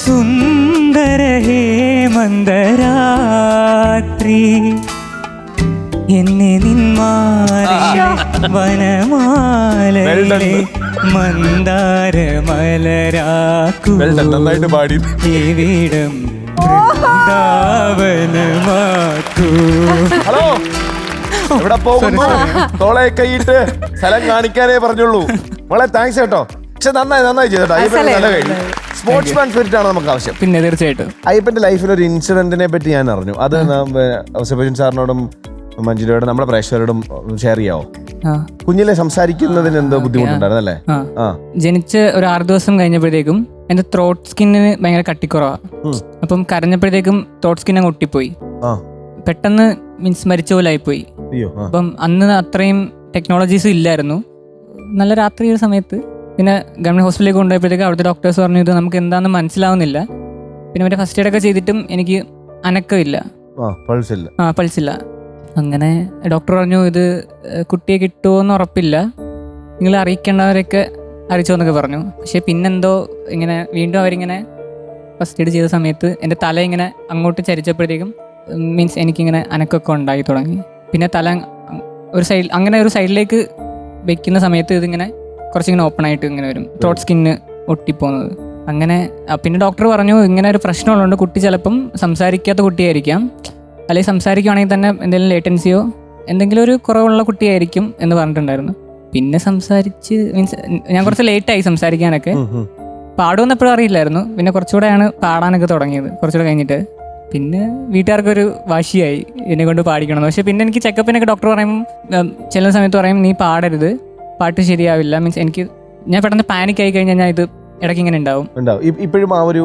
Speaker 7: സുന്ദര ഹേമന്തരാത്രി. എന്നെ നിന്മാറിലെ വനമാലയിലെ മന്ദാരമലരാക്കൂ,
Speaker 2: നന്നായിട്ട് പാടി.
Speaker 7: ഇവിടം വൃന്ദാവനമാക്കൂ.
Speaker 2: ഹലോ, എവിടെ പോകുന്നു? തോളെ കൈയിട്ട് സ്ഥലം കാണിക്കാനേ പറഞ്ഞുള്ളൂ. വളരെ താങ്ക്സ് കേട്ടോ. പക്ഷെ നന്നായി ചെയ്തോ. അയ്യപ്പൻ നല്ല കഴിഞ്ഞു. സ്പോർട്സ്മാൻ സ്പിരിറ്റ് ആണ് നമുക്ക് ആവശ്യം.
Speaker 6: പിന്നെ തീർച്ചയായിട്ടും
Speaker 2: അയ്യപ്പന്റെ ലൈഫിൽ ഒരു ഇൻസിഡന്റിനെ പറ്റി ഞാൻ അറിഞ്ഞു. അത് സെബാസ്റ്റ്യൻ സാറിനോടും മഞ്ജുലയോടും നമ്മുടെ പ്രേക്ഷകരോടും ഷെയർ ചെയ്യാവോ? കുഞ്ഞിലെ സംസാരിക്കുന്നതിന് എന്തോ ബുദ്ധിമുട്ടുണ്ടായിരുന്നു അല്ലേ?
Speaker 6: ജനിച്ച് ഒരു 6 ദിവസം കഴിഞ്ഞപ്പോഴത്തേക്കും എന്റെ ത്രോട്ട് സ്കിന്നിന് ഭയങ്കര കട്ടിക്കുറവാ. അപ്പം കരഞ്ഞപ്പോഴത്തേക്കും ത്രോട്ട് സ്കിൻ അങ്ങ് ഒട്ടിപ്പോയി. പെട്ടെന്ന് മീൻസ് മരിച്ച പോലെ ആയിപ്പോയി. അപ്പം അന്ന് അത്രയും ടെക്നോളജീസ് ഇല്ലായിരുന്നു. നല്ല രാത്രി ഒരു സമയത്ത് പിന്നെ ഗവൺമെന്റ് ഹോസ്പിറ്റലിലേക്ക് കൊണ്ടുപോയപ്പോഴത്തേക്ക് അവിടുത്തെ ഡോക്ടേഴ്സ് പറഞ്ഞു ഇത് നമുക്ക് എന്താണെന്ന് മനസ്സിലാവുന്നില്ല. പിന്നെ മറ്റേ ഫസ്റ്റ് എയ്ഡ് ഒക്കെ ചെയ്തിട്ടും എനിക്ക് അനക്കമില്ല, പൾസില്ല. അങ്ങനെ ഡോക്ടർ പറഞ്ഞു ഇത് കുട്ടിയെ കിട്ടുമോയെന്ന് ഉറപ്പില്ല, നിങ്ങൾ അറിയിക്കേണ്ടവരൊക്കെ അറിയിച്ചോ എന്നൊക്കെ പറഞ്ഞു. പക്ഷെ പിന്നെന്തോ ഇങ്ങനെ വീണ്ടും അവരിങ്ങനെ ഫസ്റ്റ് എയ്ഡ് ചെയ്ത സമയത്ത് എൻ്റെ തല ഇങ്ങനെ അങ്ങോട്ട് ചരിച്ചപ്പോഴത്തേക്കും മീൻസ് എനിക്കിങ്ങനെ അനക്കൊക്കെ ഉണ്ടായി തുടങ്ങി. പിന്നെ തല ഒരു സൈഡ് അങ്ങനെ ഒരു സൈഡിലേക്ക് വെക്കുന്ന സമയത്ത് ഇതിങ്ങനെ കുറച്ചിങ്ങനെ ഓപ്പൺ ആയിട്ട് ഇങ്ങനെ വരും, ത്രോട്ട് സ്കിന്ന് ഒട്ടിപ്പോകുന്നത്. അങ്ങനെ പിന്നെ ഡോക്ടർ പറഞ്ഞു ഇങ്ങനെ ഒരു പ്രശ്നമുള്ളതുകൊണ്ട് കുട്ടി ചിലപ്പം സംസാരിക്കാത്ത കുട്ടിയായിരിക്കാം, അല്ലെങ്കിൽ സംസാരിക്കുകയാണെങ്കിൽ തന്നെ എന്തെങ്കിലും ലേറ്റൻസിയോ എന്തെങ്കിലും ഒരു കുറവുള്ള കുട്ടിയായിരിക്കും എന്ന് പറഞ്ഞിട്ടുണ്ടായിരുന്നു. പിന്നെ സംസാരിച്ച് മീൻസ് ഞാൻ കുറച്ച് ലേറ്റായി സംസാരിക്കാനൊക്കെ. പാടുമെന്ന് എപ്പോഴും അറിയില്ലായിരുന്നു. പിന്നെ കുറച്ചുകൂടെയാണ് പാടാനൊക്കെ തുടങ്ങിയത് കുറച്ചുകൂടെ കഴിഞ്ഞിട്ട്. പിന്നെ വീട്ടുകാർക്കൊരു വാശിയായി എന്നെ കൊണ്ട് പാടിക്കണമെന്ന്. പക്ഷെ പിന്നെ എനിക്ക് ചെക്കപ്പിനൊക്കെ ഡോക്ടർ പറയുമ്പോൾ ചില സമയത്ത് പറയും നീ പാടരുത്, പാട്ട് ശരിയാവില്ല. മീൻസ് ഞാൻ പെട്ടെന്ന് പാനിക് ആയി കഴിഞ്ഞാൽ ഞാൻ ഇത് ഇടയ്ക്ക് ഇങ്ങനെ ഉണ്ടാവും.
Speaker 2: ഇപ്പോഴും ആ ഒരു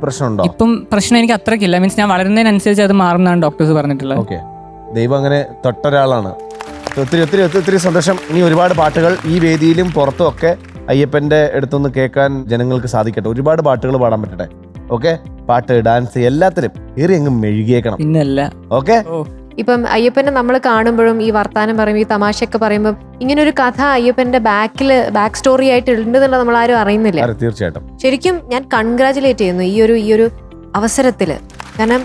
Speaker 2: പ്രശ്നമുണ്ടോ?
Speaker 6: ഇപ്പം പ്രശ്നം എനിക്ക് അത്രയ്ക്കില്ല. മീൻസ് ഞാൻ വളരുന്നതിനനുസരിച്ച് അത് മാറുന്നതാണ് ഡോക്ടേഴ്സ് പറഞ്ഞിട്ടുള്ളത്.
Speaker 2: ഓക്കെ, ദൈവം അങ്ങനെ തൊട്ടൊരാളാണ്. ഒത്തിരി ഒത്തിരി ഒത്തിരി സന്തോഷം. ഇനി ഒരുപാട് പാട്ടുകൾ ഈ വേദിയിലും പുറത്തും ഒക്കെ അയ്യപ്പന്റെ അടുത്തൊന്ന് കേൾക്കാൻ ജനങ്ങൾക്ക് സാധിക്കട്ടെ. ഒരുപാട് പാട്ടുകൾ പാടാൻ പറ്റട്ടെ. ഓക്കെ, പാട്ട്, ഡാൻസ് എല്ലാത്തിലും ഏറി അങ്ങ് മെഴുകിയേക്കണം.
Speaker 6: പിന്നല്ല.
Speaker 2: ഓക്കെ,
Speaker 4: ഇപ്പം അയ്യപ്പനെ നമ്മൾ കാണുമ്പോഴും ഈ വർത്താനം പറയുമ്പോൾ ഈ തമാശയൊക്കെ പറയുമ്പോൾ ഇങ്ങനെ ഒരു കഥ അയ്യപ്പന്റെ ബാക്ക് സ്റ്റോറി ആയിട്ട് ഉണ്ടെന്നുള്ള നമ്മൾ ആരും അറിയുന്നില്ല.
Speaker 2: തീർച്ചയായിട്ടും
Speaker 4: ശരിക്കും ഞാൻ കൺഗ്രാജുലേറ്റ് ചെയ്യുന്നു ഈ ഒരു അവസരത്തില്. കാരണം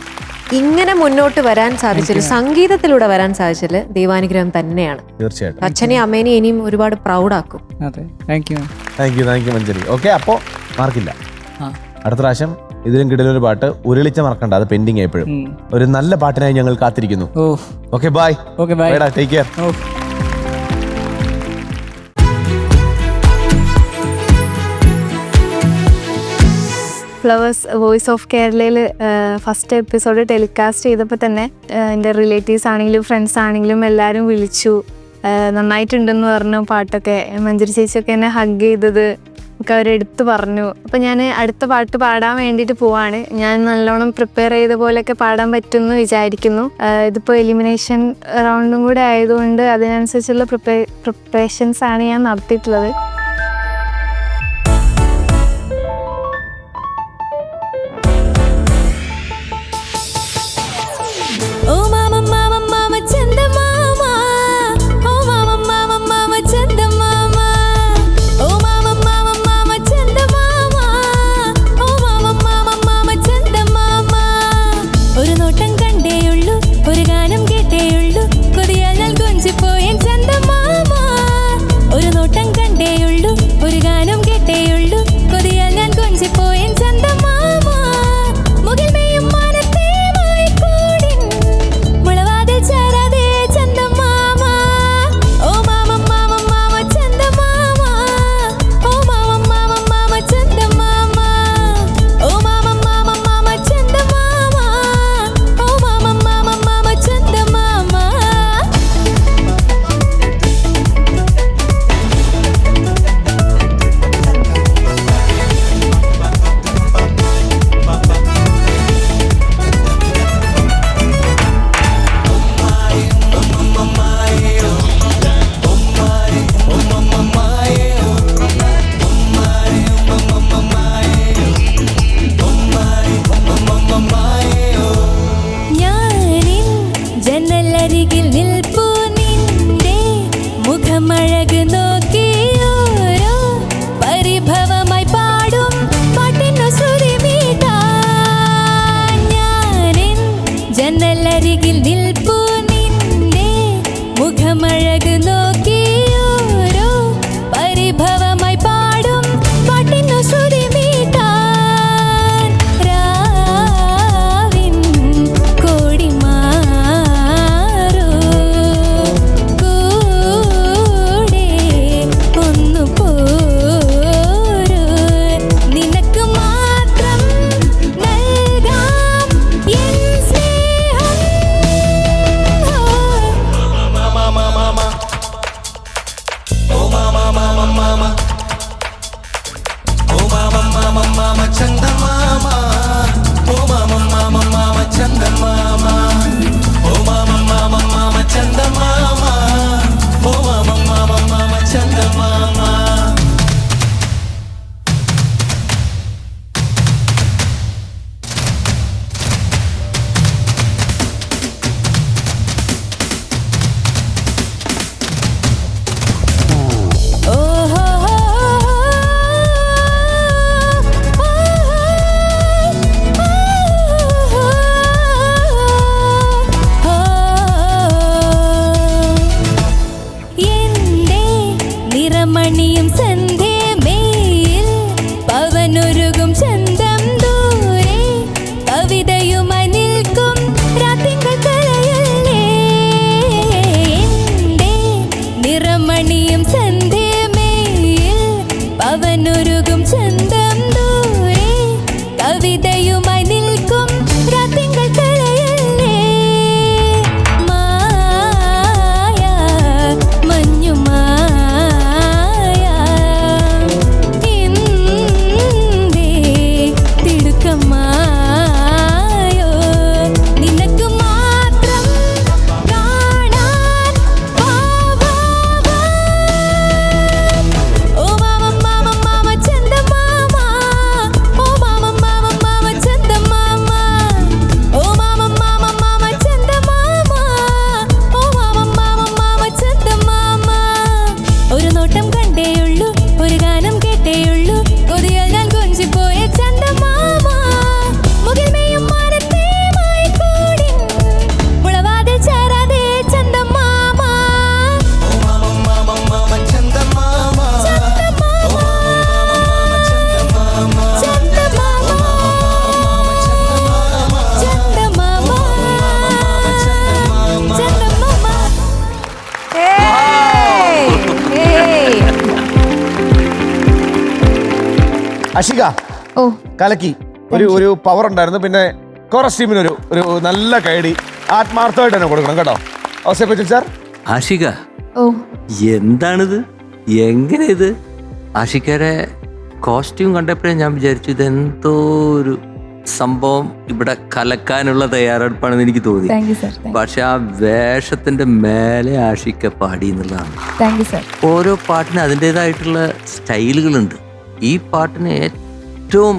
Speaker 4: ഇങ്ങനെ മുന്നോട്ട് വരാൻ സാധിച്ചത്, സംഗീതത്തിലൂടെ വരാൻ സാധിച്ചത് ദൈവാനുഗ്രഹം തന്നെയാണ്.
Speaker 2: തീർച്ചയായിട്ടും
Speaker 4: അച്ഛനെയും അമ്മേനെയും ഇനിയും ഒരുപാട് പ്രൗഡാക്കും.
Speaker 6: അതെ, താങ്ക് യു
Speaker 2: മഞ്ജരി. ഓക്കെ, അപ്പോ മാർക്കില്ല. അടുത്ത പ്രാവശ്യം ഇതിലും കിടലൊരു പാട്ട് ഉരുളിച്ച മറക്കണ്ട, അത് പെൻഡിങ് ആയപ്പോഴും ഒരു നല്ല പാട്ടിനായി ഞങ്ങൾ കാത്തിരിക്കുന്നു. Okay, bye. Take care.
Speaker 8: Flowers voice of കേരളയിൽ ഫസ്റ്റ് എപ്പിസോഡ് ടെലികാസ്റ്റ് ചെയ്തപ്പോൾ തന്നെ എൻ്റെ റിലേറ്റീവ്സ് ആണെങ്കിലും ഫ്രണ്ട്സ് ആണെങ്കിലും എല്ലാവരും വിളിച്ചു, നന്നായിട്ടുണ്ടെന്ന് പറഞ്ഞു. പാട്ടൊക്കെ മഞ്ജരി ചേച്ചിയൊക്കെ എന്നെ ഹഗ് ചെയ്തത് ഒക്കെ അവരെടുത്ത് പറഞ്ഞു. അപ്പം ഞാൻ അടുത്ത പാട്ട് പാടാൻ വേണ്ടിയിട്ട് പോവാണ്. ഞാൻ നല്ലോണം പ്രിപ്പയർ ചെയ്ത പോലെയൊക്കെ പാടാൻ പറ്റുമെന്ന് വിചാരിക്കുന്നു. ഇതിപ്പോൾ എലിമിനേഷൻ റൗണ്ടും കൂടെ ആയതുകൊണ്ട് അതിനനുസരിച്ചുള്ള പ്രിപ്പറേഷൻസ് ആണ് ഞാൻ നടത്തിയിട്ടുള്ളത്.
Speaker 9: ഒരു നോട്ടം കണ്ടേയുള്ളൂ ജനലരികിൽ നിൽപ്പൂ നിന്റെ മുഖമഴക് നോക്കിയോരോ പരിഭവമായി പാടും പാട്ടിനു ശ്രുതി മീട്ടാൻ രാവിൻ കോടിമാരോ കൂടെ ഒന്നു പോരോ നിനക്ക് മാത്രം നൽകാം എൻ സ്നേഹം എന്റെ നിറമണിയും സന്ധ്യമേയിൽ പവനൊരുകും ചന്തം ദൂരെ കവിതയുമായി നിൽക്കും രാത്രികൾ കലയല്ലേ എന്റെ നിറമണിയും സന്ധ്യമേയിൽ പവനൊരുകും ചന്തം ദൂരെ കവിതയുമായി നിൽക്കും രാത്രികൾ കലയല്ലേ മായ മഞ്ഞുമായ എന്തേ തിടുക്കമായോ നിനക്ക് മാത്രം കാണാൻ ഓ മാമ മാമ മാമ ചന്ദമാമ ഓ മാമ മാമ മാമ ചന്ദമാമ ഓ മാമ മാമ മാമ ചന്ദമാമ ഓ മാമ മാമ മാമ ചന്ദമാമ ഒരു നോട്ടം കണ്ടേയുള്ളൂ ഒരു ഗാനം കേട്ടേയുള്ളൂ കൊതിയാൽ ഞാൻ കൊഞ്ചിപ്പോയ ചന്ദമാമ മുകിൽമേയും മാനത്തെ മായിക്കൂടി മുളവാതെ ചേരാതെ ചന്ദമാമ
Speaker 2: അഷിക
Speaker 4: ഓ
Speaker 2: കലക്കി ഒരു പവർ ഉണ്ടായിരുന്നു. പിന്നെ കോറസ് ടീമിന് ഒരു നല്ല കൈഡി ആത്മാർത്ഥമായിട്ട് തന്നെ കൊടുക്കണം കേട്ടോ. ഔസേപ്പ് കൊച്ചിൻ സാർ.
Speaker 3: ആഷിക
Speaker 4: ഓ
Speaker 3: എന്താണിത്, എങ്ങനെ ഇത്? ആഷിക്കയുടെ കോസ്റ്റ്യൂം കണ്ടപ്പോഴേ ഞാൻ വിചാരിച്ചു ഇതെന്തോ ഒരു സംഭവം ഇവിടെ കലക്കാനുള്ള തയ്യാറെടുപ്പാണെന്ന് എനിക്ക് തോന്നി.
Speaker 5: Thank you sir.
Speaker 3: പക്ഷെ ആ വേഷത്തിന്റെ മേലെ ആഷിക്ക പാടി എന്നുള്ളതാണ്.
Speaker 5: Thank you sir.
Speaker 3: ഓരോ പാട്ടിന് അതിൻ്റെതായിട്ടുള്ള സ്റ്റൈലുകളുണ്ട്. ഈ പാട്ടിന് ഏറ്റവും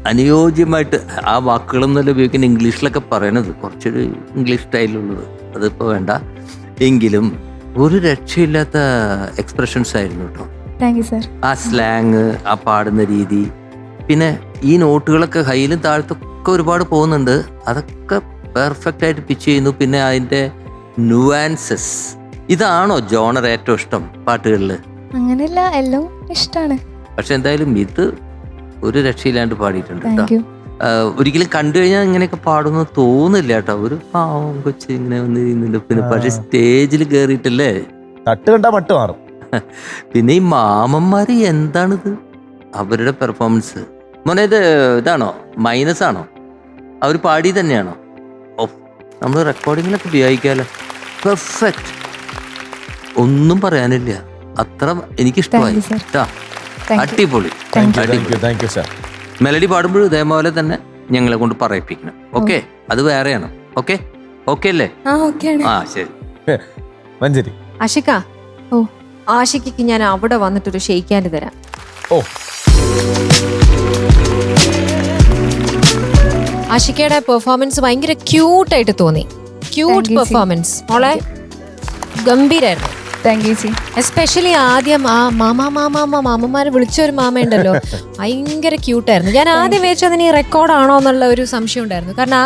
Speaker 3: അനുയോജ്യമായിട്ട് ആ വാക്കുകളൊന്നുമല്ല ഉപയോഗിക്കുന്ന, ഇംഗ്ലീഷിലൊക്കെ പറയണത് കുറച്ചൊരു ഇംഗ്ലീഷ് സ്റ്റൈലുള്ളത്, അതിപ്പോൾ വേണ്ട. എങ്കിലും ഒരു രക്ഷയില്ലാത്ത എക്സ്പ്രഷൻസ് ആയിരുന്നു കേട്ടോ.
Speaker 5: Thank you sir.
Speaker 3: ആ സ്ലാങ്, ആ പാടുന്ന രീതി, പിന്നെ ഈ നോട്ടുകളൊക്കെ ഹൈയിലും താഴത്തൊക്കെ ഒരുപാട് പോകുന്നുണ്ട്. അതൊക്കെ പെർഫെക്റ്റ് ആയിട്ട് പിച്ച് ചെയ്യുന്നു. പിന്നെ അതിൻ്റെ നുവാൻസസ്, ഇതാണോ ജോണർ ഏറ്റവും ഇഷ്ടം പാട്ടുകളിൽ?
Speaker 5: അങ്ങനെയല്ല, എല്ലാം ഇഷ്ടമാണ്.
Speaker 3: പക്ഷെ എന്തായാലും ഇത് ഒരു രക്ഷയില്ലാണ്ട് പാടിയിട്ടുണ്ട് കേട്ടോ.
Speaker 5: Thank U.
Speaker 3: ഒരിക്കലും കണ്ടു കഴിഞ്ഞാൽ ഇങ്ങനെയൊക്കെ പാടുന്നു തോന്നില്ല കേട്ടോ. ഒരു പാവം കൊച്ചു ഇങ്ങനെ വന്ന് ചെയ്യുന്നുണ്ട്. പിന്നെ പക്ഷെ സ്റ്റേജിൽ കയറിയിട്ടല്ലേ
Speaker 2: തട്ട് കണ്ടാ മട്ട് മാറും.
Speaker 3: പിന്നെ ഈ മാമന്മാര് എന്താണിത് അവരുടെ പെർഫോമൻസ്? മോനെ ഇത് ഇതാണോ, മൈനസ് ആണോ? അവർ പാടി തന്നെയാണോ? ഓ, നമ്മൾ റെക്കോർഡിങ്ങിലൊക്കെ ഉപയോഗിക്കാമല്ലോ. പെർഫെക്റ്റ്, ഒന്നും പറയാനില്ല. അത്ര എനിക്കിഷ്ടമായി
Speaker 5: Thank you, sir.
Speaker 3: കേട്ടോ.
Speaker 5: Thank you.
Speaker 3: അടിപൊളി.
Speaker 5: Thank you.
Speaker 2: Thank you sir.
Speaker 3: Melody പാടുമ്പോഴും ഇതേപോലെ തന്നെ ഞങ്ങളെ കൊണ്ട് പറയിപ്പിക്കണം. ഓക്കെ, അത് വേറെയാണ്. ഓക്കെ, ഓക്കെ അല്ലേ?
Speaker 4: ആ ഓക്കെയാണ്.
Speaker 3: ആ ശരി.
Speaker 2: മഞ്ജരി.
Speaker 4: ആഷിക,
Speaker 5: ഓ
Speaker 4: ആഷിക്ക് ഞാൻ അവിടെ വന്നിട്ടൊരു ഷെയ്ക്കാൻഡ് തരാം.
Speaker 2: ഓ,
Speaker 4: ആഷിക്കയുടെ പെർഫോമൻസ് ഭയങ്കര ക്യൂട്ടായിട്ട് തോന്നി. ക്യൂട്ട്
Speaker 5: Thank you,
Speaker 4: പെർഫോമൻസ് മോളെ, ഗംഭീരായിരുന്നു.
Speaker 5: താങ്ക് യു സി.
Speaker 4: എസ്പെഷ്യലി ആദ്യം ആ മാമന്മാരെ വിളിച്ച ഒരു മാമ ഉണ്ടല്ലോ, ഭയങ്കര ക്യൂട്ടായിരുന്നു. ഞാൻ ആദ്യം വെച്ചതിന് ഈ റെക്കോർഡാണോ എന്നുള്ള ഒരു സംശയം ഉണ്ടായിരുന്നു. കാരണം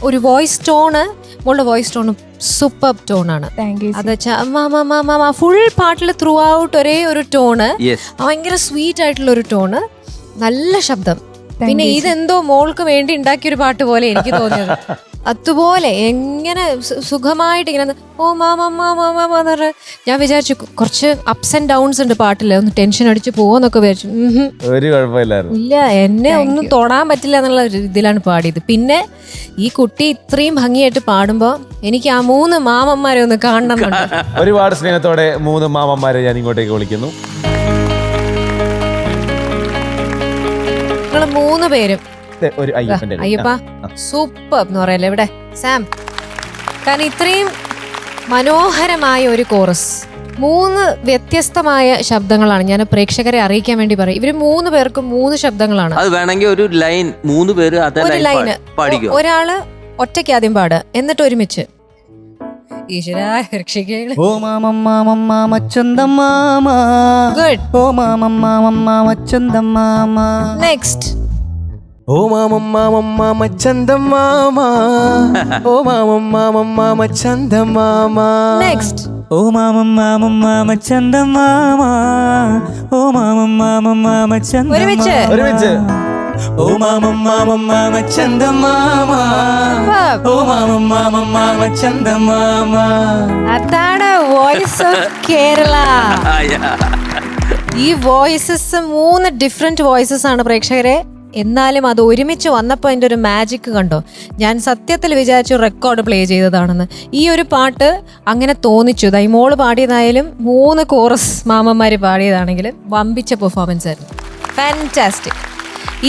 Speaker 4: ഒരു വോയിസ് ടോണ്, മോളുടെ വോയിസ് ടോണ് സൂപ്പർ ടോണാണ്.
Speaker 5: Thank you.
Speaker 4: അത് വെച്ചാൽ ഫുൾ പാട്ടിൽ ത്രൂ ഔട്ട് ഒരേ ഒരു ടോണ്,
Speaker 3: യെസ്.
Speaker 4: ഭയങ്കര സ്വീറ്റ് ആയിട്ടുള്ള ഒരു ടോണ്, നല്ല ശബ്ദം. പിന്നെ ഇതെന്തോ മോൾക്ക് വേണ്ടി ഉണ്ടാക്കിയൊരു പാട്ട് പോലെ എനിക്ക് തോന്നിയത്. അതുപോലെ എങ്ങനെ സുഖമായിട്ട് ഇങ്ങനെ ഓ മാമ ഞാൻ വിചാരിച്ചു കുറച്ച് അപ്സ് ആൻഡ് ഡൗൺസ് ഉണ്ട് പാട്ടില്, ഒന്ന് ടെൻഷൻ അടിച്ച് പോവെന്നൊക്കെ വിചാരിച്ചു.
Speaker 2: ഒരു കുഴപ്പമില്ലായിരുന്നു.
Speaker 4: ഇല്ല, എന്നെ ഒന്നും തൊടാൻ പറ്റില്ല എന്നുള്ള ഇതിലാണ് പാടിയത്. പിന്നെ ഈ കുട്ടി ഇത്രയും ഭംഗിയായിട്ട് പാടുമ്പോ എനിക്ക് ആ 3 മാമന്മാരെ ഒന്ന് കാണണം എന്നുണ്ട്.
Speaker 2: ഒരുപാട് സ്നേഹത്തോടെ 3 മാമന്മാരെ ഞാൻ ഇങ്ങോട്ടേക്ക് വിളിക്കുന്നു.
Speaker 4: നിങ്ങൾ 3 പേരും
Speaker 2: ഒരു അയ്യപ്പന്റെ
Speaker 4: അയ്യപ്പ സൂപ്പർ എന്ന് പറയല്ലേ ഇവിടെ സാം. കാരണം ഇത്രയും മനോഹരമായ ഒരു കോറസ്, 3 വ്യത്യസ്തമായ ശബ്ദങ്ങളാണ്. ഞാൻ പ്രേക്ഷകരെ അറിയിക്കാൻ വേണ്ടി പറയും, ഇവര് 3 പേർക്കും 3 ശബ്ദങ്ങളാണ്.
Speaker 3: അത് വേണമെങ്കിൽ ഒരു ലൈൻ 3 പേര് അതേ
Speaker 4: ഒരു ലൈന്
Speaker 3: പാടിക്കോ.
Speaker 4: ഒരാള് ഒറ്റയ്ക്ക് ആദ്യം പാടുക, എന്നിട്ട് ഒരുമിച്ച്. ഈശ്വരാ രക്ഷിക്കേ.
Speaker 7: ഓ മാമം മാമം മാമച്ചന്തം മാമ.
Speaker 4: ഗുഡ്.
Speaker 7: ഓ മാമം മാമം മാമച്ചന്തം മാമ.
Speaker 4: നെക്സ്റ്റ്.
Speaker 10: ഓ മാമം മാമം മാമച്ചന്തം മാമ. ഓ മാമം മാമം മാമച്ചന്തം മാമ.
Speaker 4: നെക്സ്റ്റ്.
Speaker 7: ഓ മാമം മാമം മാമച്ചന്തം മാമ. ഓ മാമം മാമം മാമച്ചന്തം
Speaker 4: ഒരുമിച്ച്.
Speaker 2: ഒരുമിച്ച്.
Speaker 7: ഓ മാമം മാമം മാമച്ചന്തം മാമ. ഓ മാമം മാമം മാമച്ചന്തം മാമ.
Speaker 4: അതാണ് വോയിസ് ഓഫ് കേരള. ഈ വോയിസസ് 3 ഡിഫറെന്റ് വോയിസസ് ആണ് പ്രേക്ഷകരെ. എന്നാലും അത് ഒരുമിച്ച് വന്നപ്പോൾ അതിൻ്റെ ഒരു മാജിക് കണ്ടോ. ഞാൻ സത്യത്തിൽ വിചാരിച്ചു റെക്കോർഡ് പ്ലേ ചെയ്തതാണെന്ന്. ഈ ഒരു പാട്ട് അങ്ങനെ തോന്നിച്ചു. മോള് പാടിയതായാലും 3 കോറസ് മാമന്മാർ പാടിയതാണെങ്കിലും വമ്പിച്ച പെർഫോമൻസ് ആയിരുന്നു. ഫാന്റാസ്റ്റിക്.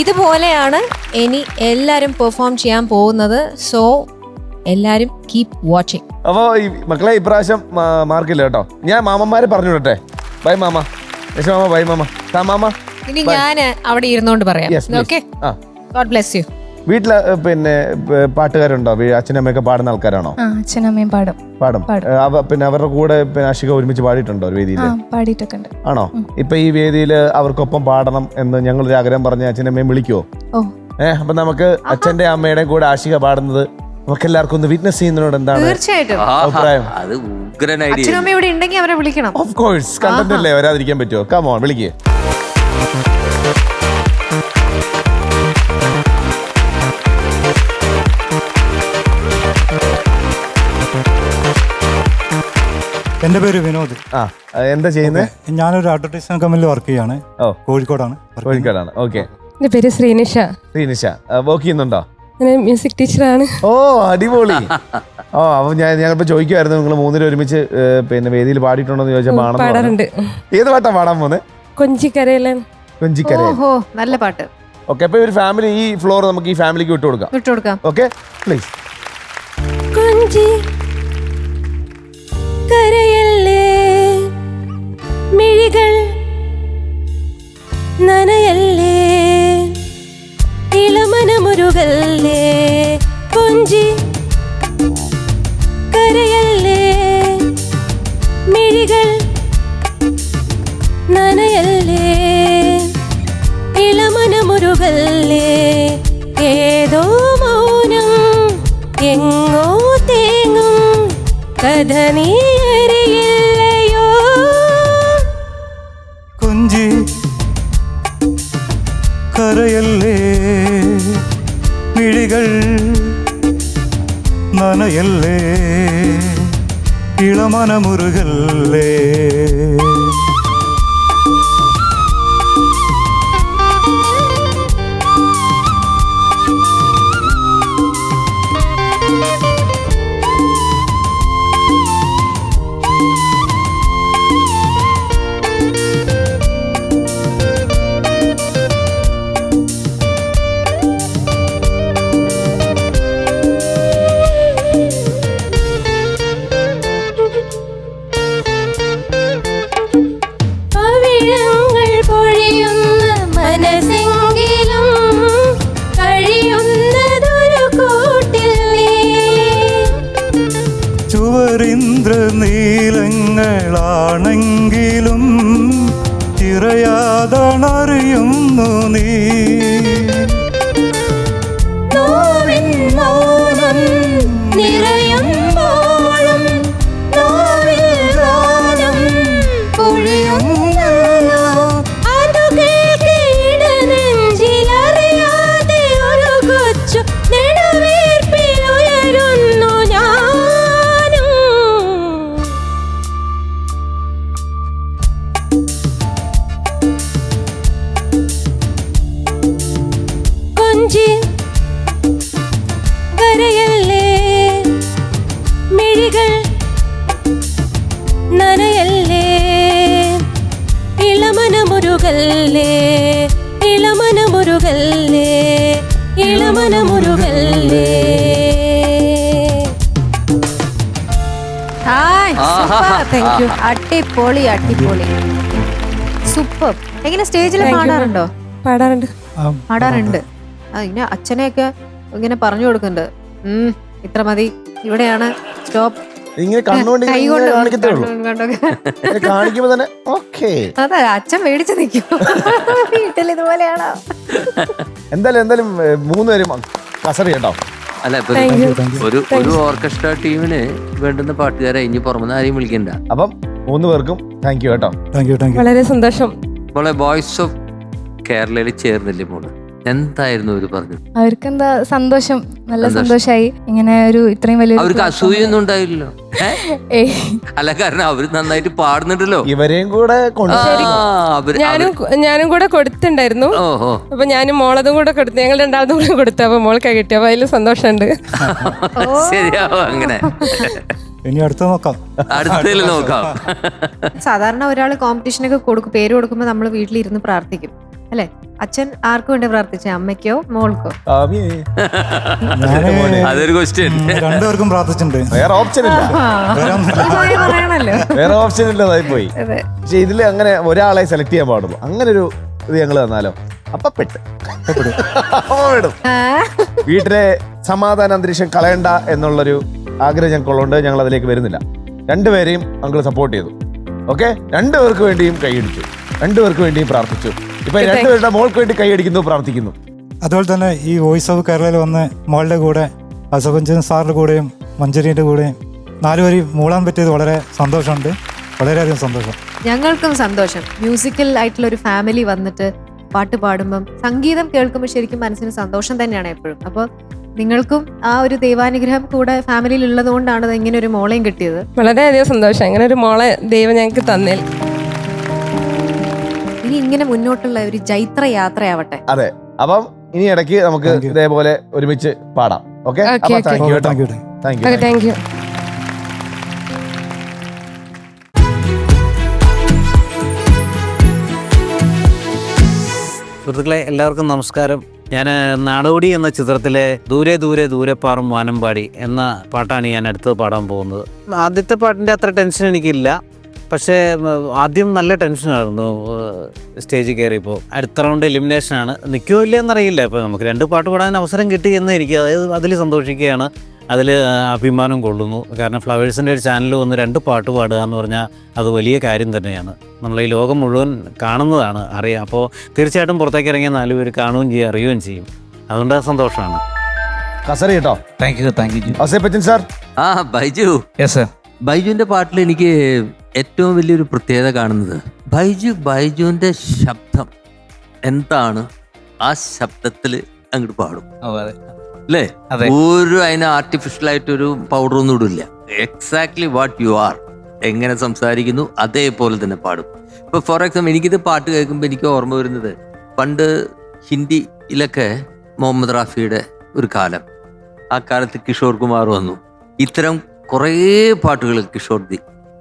Speaker 4: ഇതുപോലെയാണ് ഇനി എല്ലാവരും പെർഫോം ചെയ്യാൻ പോകുന്നത്. സോ എല്ലാവരും കീപ് വാച്ചിങ്.
Speaker 2: അപ്പോ ഈ മക്കളെ ഇപ്രാവശ്യം മാർക്കില്ല കേട്ടോ. ഞാൻ മാമന്മാരെ പറഞ്ഞു വിടട്ടെ. ബൈ മാമ. മാമ ബൈ മാമ. മാമ
Speaker 4: ഇനി ഞാൻ അവിടെ ഇരുന്നോണ്ട് പറയാം. Okay, god bless you.
Speaker 2: വീട്ടില് പിന്നെ പാട്ടുകാരുണ്ടോ? അച്ഛനമ്മയൊക്കെ പാടുന്ന ആൾക്കാരാണോ?
Speaker 5: അച്ഛനമ്മയും പാടും.
Speaker 2: പിന്നെ അവരുടെ കൂടെ ആഷിക ഒരുമിച്ച് പാടിയിട്ടുണ്ടോ ഒരു വേദിയിൽ?
Speaker 5: പാടിയിട്ടൊക്കെ ഉണ്ട്.
Speaker 2: ആണോ? ഇപ്പൊ ഈ വേദിയിൽ അവർക്കൊപ്പം പാടണം എന്ന് ഞങ്ങളൊരു ആഗ്രഹം പറഞ്ഞ അച്ഛനമ്മയും വിളിക്കുവോ? അപ്പൊ നമുക്ക് അച്ഛന്റെ അമ്മയുടെയും കൂടെ ആഷിക പാടുന്നത് നമുക്ക് എല്ലാവർക്കും ഒന്ന് വിറ്റ്നസ് ചെയ്യുന്നതിനോട് എന്താണ്
Speaker 4: തീർച്ചയായിട്ടും
Speaker 2: അഭിപ്രായം?
Speaker 3: അത് ഉഗ്രൻ ഐഡിയ.
Speaker 4: അച്ഛനമ്മ ഇവിടെ ഉണ്ടെങ്കിൽ അവരെ വിളിക്കണം.
Speaker 2: ഓഫ് കോഴ്സ്, കണ്ടന്റ് അല്ലേ, വരാതിരിക്കാൻ പറ്റുമോ? കം ഓൺ, വിളിക്കേ.
Speaker 7: എന്റെ പേര് വിനോദ്.
Speaker 2: എന്താ ചെയ്യുന്നത്?
Speaker 7: ഞാനൊരു അഡ്വർടൈസ്മെന്റ് കമ്പനിയിൽ വർക്ക് ചെയ്യാണ്. കോഴിക്കോടാണ്.
Speaker 2: കോഴിക്കോടാണ്. ഓക്കെ.
Speaker 5: എന്റെ പേര് ശ്രീനിഷ.
Speaker 2: ശ്രീനിഷ വർക്ക് ചെയ്യുന്നുണ്ടോ?
Speaker 5: മ്യൂസിക് ടീച്ചറാണ്.
Speaker 2: ഓ അടിപൊളി. അപ്പൊ ഞങ്ങളിപ്പോ ചോദിക്കുമായിരുന്നു, നിങ്ങൾ 3 ഒരുമിച്ച് പിന്നെ വേദിയിൽ പാടിയിട്ടുണ്ടോ എന്ന് ചോദിച്ചാൽ പാടാറുണ്ട്. ഏത് പാട്ടാ പാടാൻ പോകുന്നത്?
Speaker 5: കൊഞ്ചിക്കരയിലെ.
Speaker 2: കൊഞ്ചിക്കരയിൽ.
Speaker 4: നല്ല പാട്ട്.
Speaker 2: ഓക്കെ, അപ്പൊ ഒരു ഫാമിലി, ഈ ഫ്ലോർ നമുക്ക് ഈ ഫാമിലിക്ക് വിട്ടുകൊടുക്കാം. Okay, please.
Speaker 9: കൊഞ്ചി കരയല്ലേ, മിഴികൾ നനയല്ലേ, ഇളമനമുരുകല്ലേ. കൊഞ്ചി കരയല്ലേ, മിഴികൾ നനയല്ലേ, ഇളമനമുരുകല്ലേ. ഏതോ മൗനം എങ്ങോ തേങ്ങും കഥ നീ അറിയില്ലയോ.
Speaker 7: കൊഞ്ചി കരയല്ലേ, മിഴികൾ നനയല്ലേ, ഇളമനമുരുകല്ലേ.
Speaker 9: ഇളമനമുരുകല്ലേ ഇളമനമുരുകല്ലേ ഇളമനമുരുകല്ലേ.
Speaker 4: Thank you. അടിപൊളി അടിപൊളി സൂപ്പർ. എങ്ങനെ സ്റ്റേജിൽ
Speaker 5: Thank you,
Speaker 4: പാടാറുണ്ടോ?
Speaker 5: പാടാറുണ്ട്.
Speaker 4: പാടാറുണ്ട്. ഇങ്ങനെ അച്ഛനെയൊക്കെ ഇങ്ങനെ പറഞ്ഞു കൊടുക്കുന്നുണ്ട്, ഇത്ര മതി, ഇവിടെയാണ് സ്റ്റോപ്പ്.
Speaker 2: ഇങ്ങനെ കണ്ണുകൊണ്ട്
Speaker 4: കൈ
Speaker 2: ഇങ്ങനെ
Speaker 4: കൊണ്ട്
Speaker 2: കാണിക്കത്തേ ഉള്ളൂ. ഇങ്ങനെ കാണിക്കുമ്പോ തന്നെ ഓക്കേ.
Speaker 4: അതെ, അച്ഛൻ മേടിച്ചു നിൽക്കും. വീട്ടിൽ ഇതുപോലെയാണോ?
Speaker 2: എന്തായാലും മൂന്നുപേരും കസറി കേട്ടോ.
Speaker 3: അല്ല ഇപ്പൊ ഒരു ഓർക്കസ്ട്ര ടീമിന് വേണ്ടുന്ന പാട്ടുകാരെ ഇനി പുറമെ ആരെയും വിളിക്കണ്ട.
Speaker 2: അപ്പം 3 പേർക്കും താങ്ക് യു കേട്ടോ.
Speaker 5: വളരെ സന്തോഷം.
Speaker 3: മോളെ വോയിസ് ഓഫ് കേരളയിൽ ചേർന്നില്ലേ മോള്? എന്തായിരുന്നു അവര് പറഞ്ഞത്?
Speaker 8: അവർക്കെന്താ സന്തോഷം, നല്ല
Speaker 3: സന്തോഷം.
Speaker 8: സന്തോഷായി. ഇങ്ങനെ ഒരു ഇത്രയും വലിയ
Speaker 3: അവർക്ക് അസൂയൊന്നും ഉണ്ടായില്ലല്ലോ? അല്ല, കാരണം അവര് നന്നായിട്ട് പാടുന്നുണ്ടല്ലോ.
Speaker 2: ഇവരെയും കൂടെ
Speaker 5: ഞാനും കൂടെ കൊടുത്തിണ്ടായിരുന്നു.
Speaker 3: ഓഹോ,
Speaker 5: അപ്പൊ ഞാനും മോളതും കൂടെ കൊടുത്തു. ഞങ്ങൾ രണ്ടാമതും കൂടെ കൊടുത്തു. അപ്പൊ മോൾക്കാ കിട്ടി. അപ്പൊ അതിൽ സന്തോഷമുണ്ട്.
Speaker 3: ശരിയാവും അങ്ങനെ.
Speaker 7: ഇനി അടുത്ത നോക്കാം,
Speaker 3: അടുത്തതിൽ നോക്കാം.
Speaker 4: സാധാരണ ഒരാൾ കോമ്പറ്റീഷനൊക്കെ പേര് കൊടുക്കുമ്പോൾ നമ്മൾ വീട്ടിലിരുന്ന് പ്രാർത്ഥിക്കും അല്ലെ? അച്ഛൻ ആർക്ക് വേണ്ടി പ്രാർത്ഥിച്ച? അമ്മയ്ക്കോ മോൾക്കോ?
Speaker 3: അതൊരു ക്വസ്റ്റ്യൻ.
Speaker 7: രണ്ടുപേർക്കും പ്രാർത്ഥിച്ചിട്ടുണ്ട്.
Speaker 2: വേറെ ഓപ്ഷൻ ഇല്ല,
Speaker 4: പറയണല്ലോ.
Speaker 2: വേറെ ഓപ്ഷൻ ഇല്ലതായി പോയി. പക്ഷെ ഇതില് അങ്ങനെ ഒരാളെ സെലക്ട് ചെയ്യാൻ പാടുള്ളൂ. അങ്ങനെ ഒരു ഇത് ഞങ്ങൾ തന്നാലോ? അപ്പൊ പെടും. വീട്ടിലെ സമാധാന അന്തരീക്ഷം കളയണ്ട എന്നുള്ളൊരു ആഗ്രഹം ഞങ്ങൾക്കുള്ളതുകൊണ്ട് ഞങ്ങൾ അതിലേക്ക് വരുന്നില്ല. രണ്ടുപേരെയും അങ്കിൾ സപ്പോർട്ട് ചെയ്തു. ഓക്കെ, രണ്ടുപേർക്ക് വേണ്ടിയും കൈയടിച്ചു, രണ്ടുപേർക്ക് വേണ്ടിയും പ്രാർത്ഥിച്ചു. ഇപ്പൊ രണ്ടുപേരുടെ മോൾക്ക് വേണ്ടി കൈയടിക്കുന്നു, പ്രാർത്ഥിക്കുന്നു.
Speaker 7: അതുപോലെ തന്നെ ഈ വോയിസ് ഓഫ് കേരളയിൽ വന്ന് മോളുടെ കൂടെ അസഫഞ്ചൻ സാറിന്റെ കൂടെയും മഞ്ജരീന്റെ കൂടെയും 4 പേരും മൂളാൻ പറ്റിയത് വളരെ സന്തോഷമുണ്ട്. വളരെയധികം സന്തോഷം.
Speaker 4: ഞങ്ങൾക്കും സന്തോഷം. മ്യൂസിക്കൽ ആയിട്ടുള്ള ഒരു ഫാമിലി വന്നിട്ട് പാട്ട് പാടുമ്പം, സംഗീതം കേൾക്കുമ്പോൾ ശരിക്കും മനസ്സിന് സന്തോഷം തന്നെയാണ് എപ്പോഴും. അപ്പോൾ നിങ്ങൾക്കും ആ ഒരു ദൈവാനുഗ്രഹം കൂടെ ഫാമിലിയിൽ ഉള്ളത് കൊണ്ടാണ് ഇങ്ങനെ ഒരു മോളെയും കിട്ടിയത്.
Speaker 5: വളരെയധികം സന്തോഷം. ഇങ്ങനെ ഒരു മോളെ ദൈവം ഞങ്ങൾക്ക് തന്നേൽ.
Speaker 4: ഇനി ഇങ്ങനെ മുന്നോട്ടുള്ള ഒരു ജൈത്ര യാത്രയാവട്ടെ.
Speaker 2: അതെ, അപ്പം ഇനി ഇടയ്ക്ക് നമുക്ക് ഇതേപോലെ ഒരുമിച്ച് പാടാം. ഓക്കെ, താങ്ക് യു കേട്ടോ. Thank U.
Speaker 5: Thank you.
Speaker 11: സുഹൃത്തുക്കളെ, എല്ലാവർക്കും നമസ്കാരം. ഞാൻ നാടോടി എന്ന ചിത്രത്തിലെ ദൂരെ ദൂരെ ദൂരെ പാറും വാനം പാടി എന്ന പാട്ടാണ് ഞാൻ അടുത്ത് പാടാൻ പോകുന്നത്. ആദ്യത്തെ പാട്ടിൻ്റെ അത്ര ടെൻഷൻ എനിക്കില്ല, പക്ഷേ ആദ്യം നല്ല ടെൻഷനായിരുന്നു സ്റ്റേജിൽ കയറിയപ്പോൾ. അടുത്ത റൗണ്ട് എലിമിനേഷനാണ്. നിൽക്കുമോ ഇല്ലയെന്നറിയില്ല. ഇപ്പോൾ നമുക്ക് 2 പാട്ട് പാടാൻ അവസരം കിട്ടി എന്ന് എനിക്ക് അതിൽ സന്തോഷിക്കുകയാണ്, അതിൽ അഭിമാനം കൊള്ളുന്നു. കാരണം ഫ്ലവേഴ്സിൻ്റെ ഒരു ചാനൽ വന്ന് 2 പാട്ട് പാടുക എന്ന് പറഞ്ഞാൽ അത് വലിയ കാര്യം തന്നെയാണ്. നമ്മൾ ഈ ലോകം മുഴുവൻ കാണുന്നതാണ്, അറിയാം. അപ്പോൾ തീർച്ചയായിട്ടും പുറത്തേക്ക് ഇറങ്ങിയ 4 പേര് കാണുകയും ചെയ്യും, അറിയുകയും ചെയ്യും. അതുകൊണ്ട് സന്തോഷമാണ്.
Speaker 2: കസറി കേട്ടോ.
Speaker 7: Thank you.
Speaker 2: Ouseppachan sir.
Speaker 3: Baiju.
Speaker 7: Yes sir.
Speaker 3: ബൈജുവിന്റെ പാട്ടിൽ എനിക്ക് ഏറ്റവും വലിയൊരു പ്രത്യേകത കാണുന്നത് ബൈജുവിന്റെ ശബ്ദം എന്താണ്, ആ ശബ്ദത്തിൽ അങ്ങോട്ട് പാടും അല്ലേ? അതിന് ആർട്ടിഫിഷ്യൽ ആയിട്ടൊരു പൗഡർ ഒന്നും ഇടില്ല. എക്സാക്ട്ലി വാട്ട് യു ആർ, എങ്ങനെ സംസാരിക്കുന്നു അതേപോലെ തന്നെ പാടും. ഇപ്പൊ ഫോർ എക്സാമ്പിൾ എനിക്കിത് പാട്ട് കേൾക്കുമ്പോൾ എനിക്ക് ഓർമ്മ വരുന്നത് പണ്ട് ഹിന്ദിയിലൊക്കെ മുഹമ്മദ് റാഫിയുടെ ഒരു കാലം, ആ കാലത്ത് കിഷോർ കുമാർ വന്നു. ഇത്തരം കുറേ പാട്ടുകൾ കിഷോർ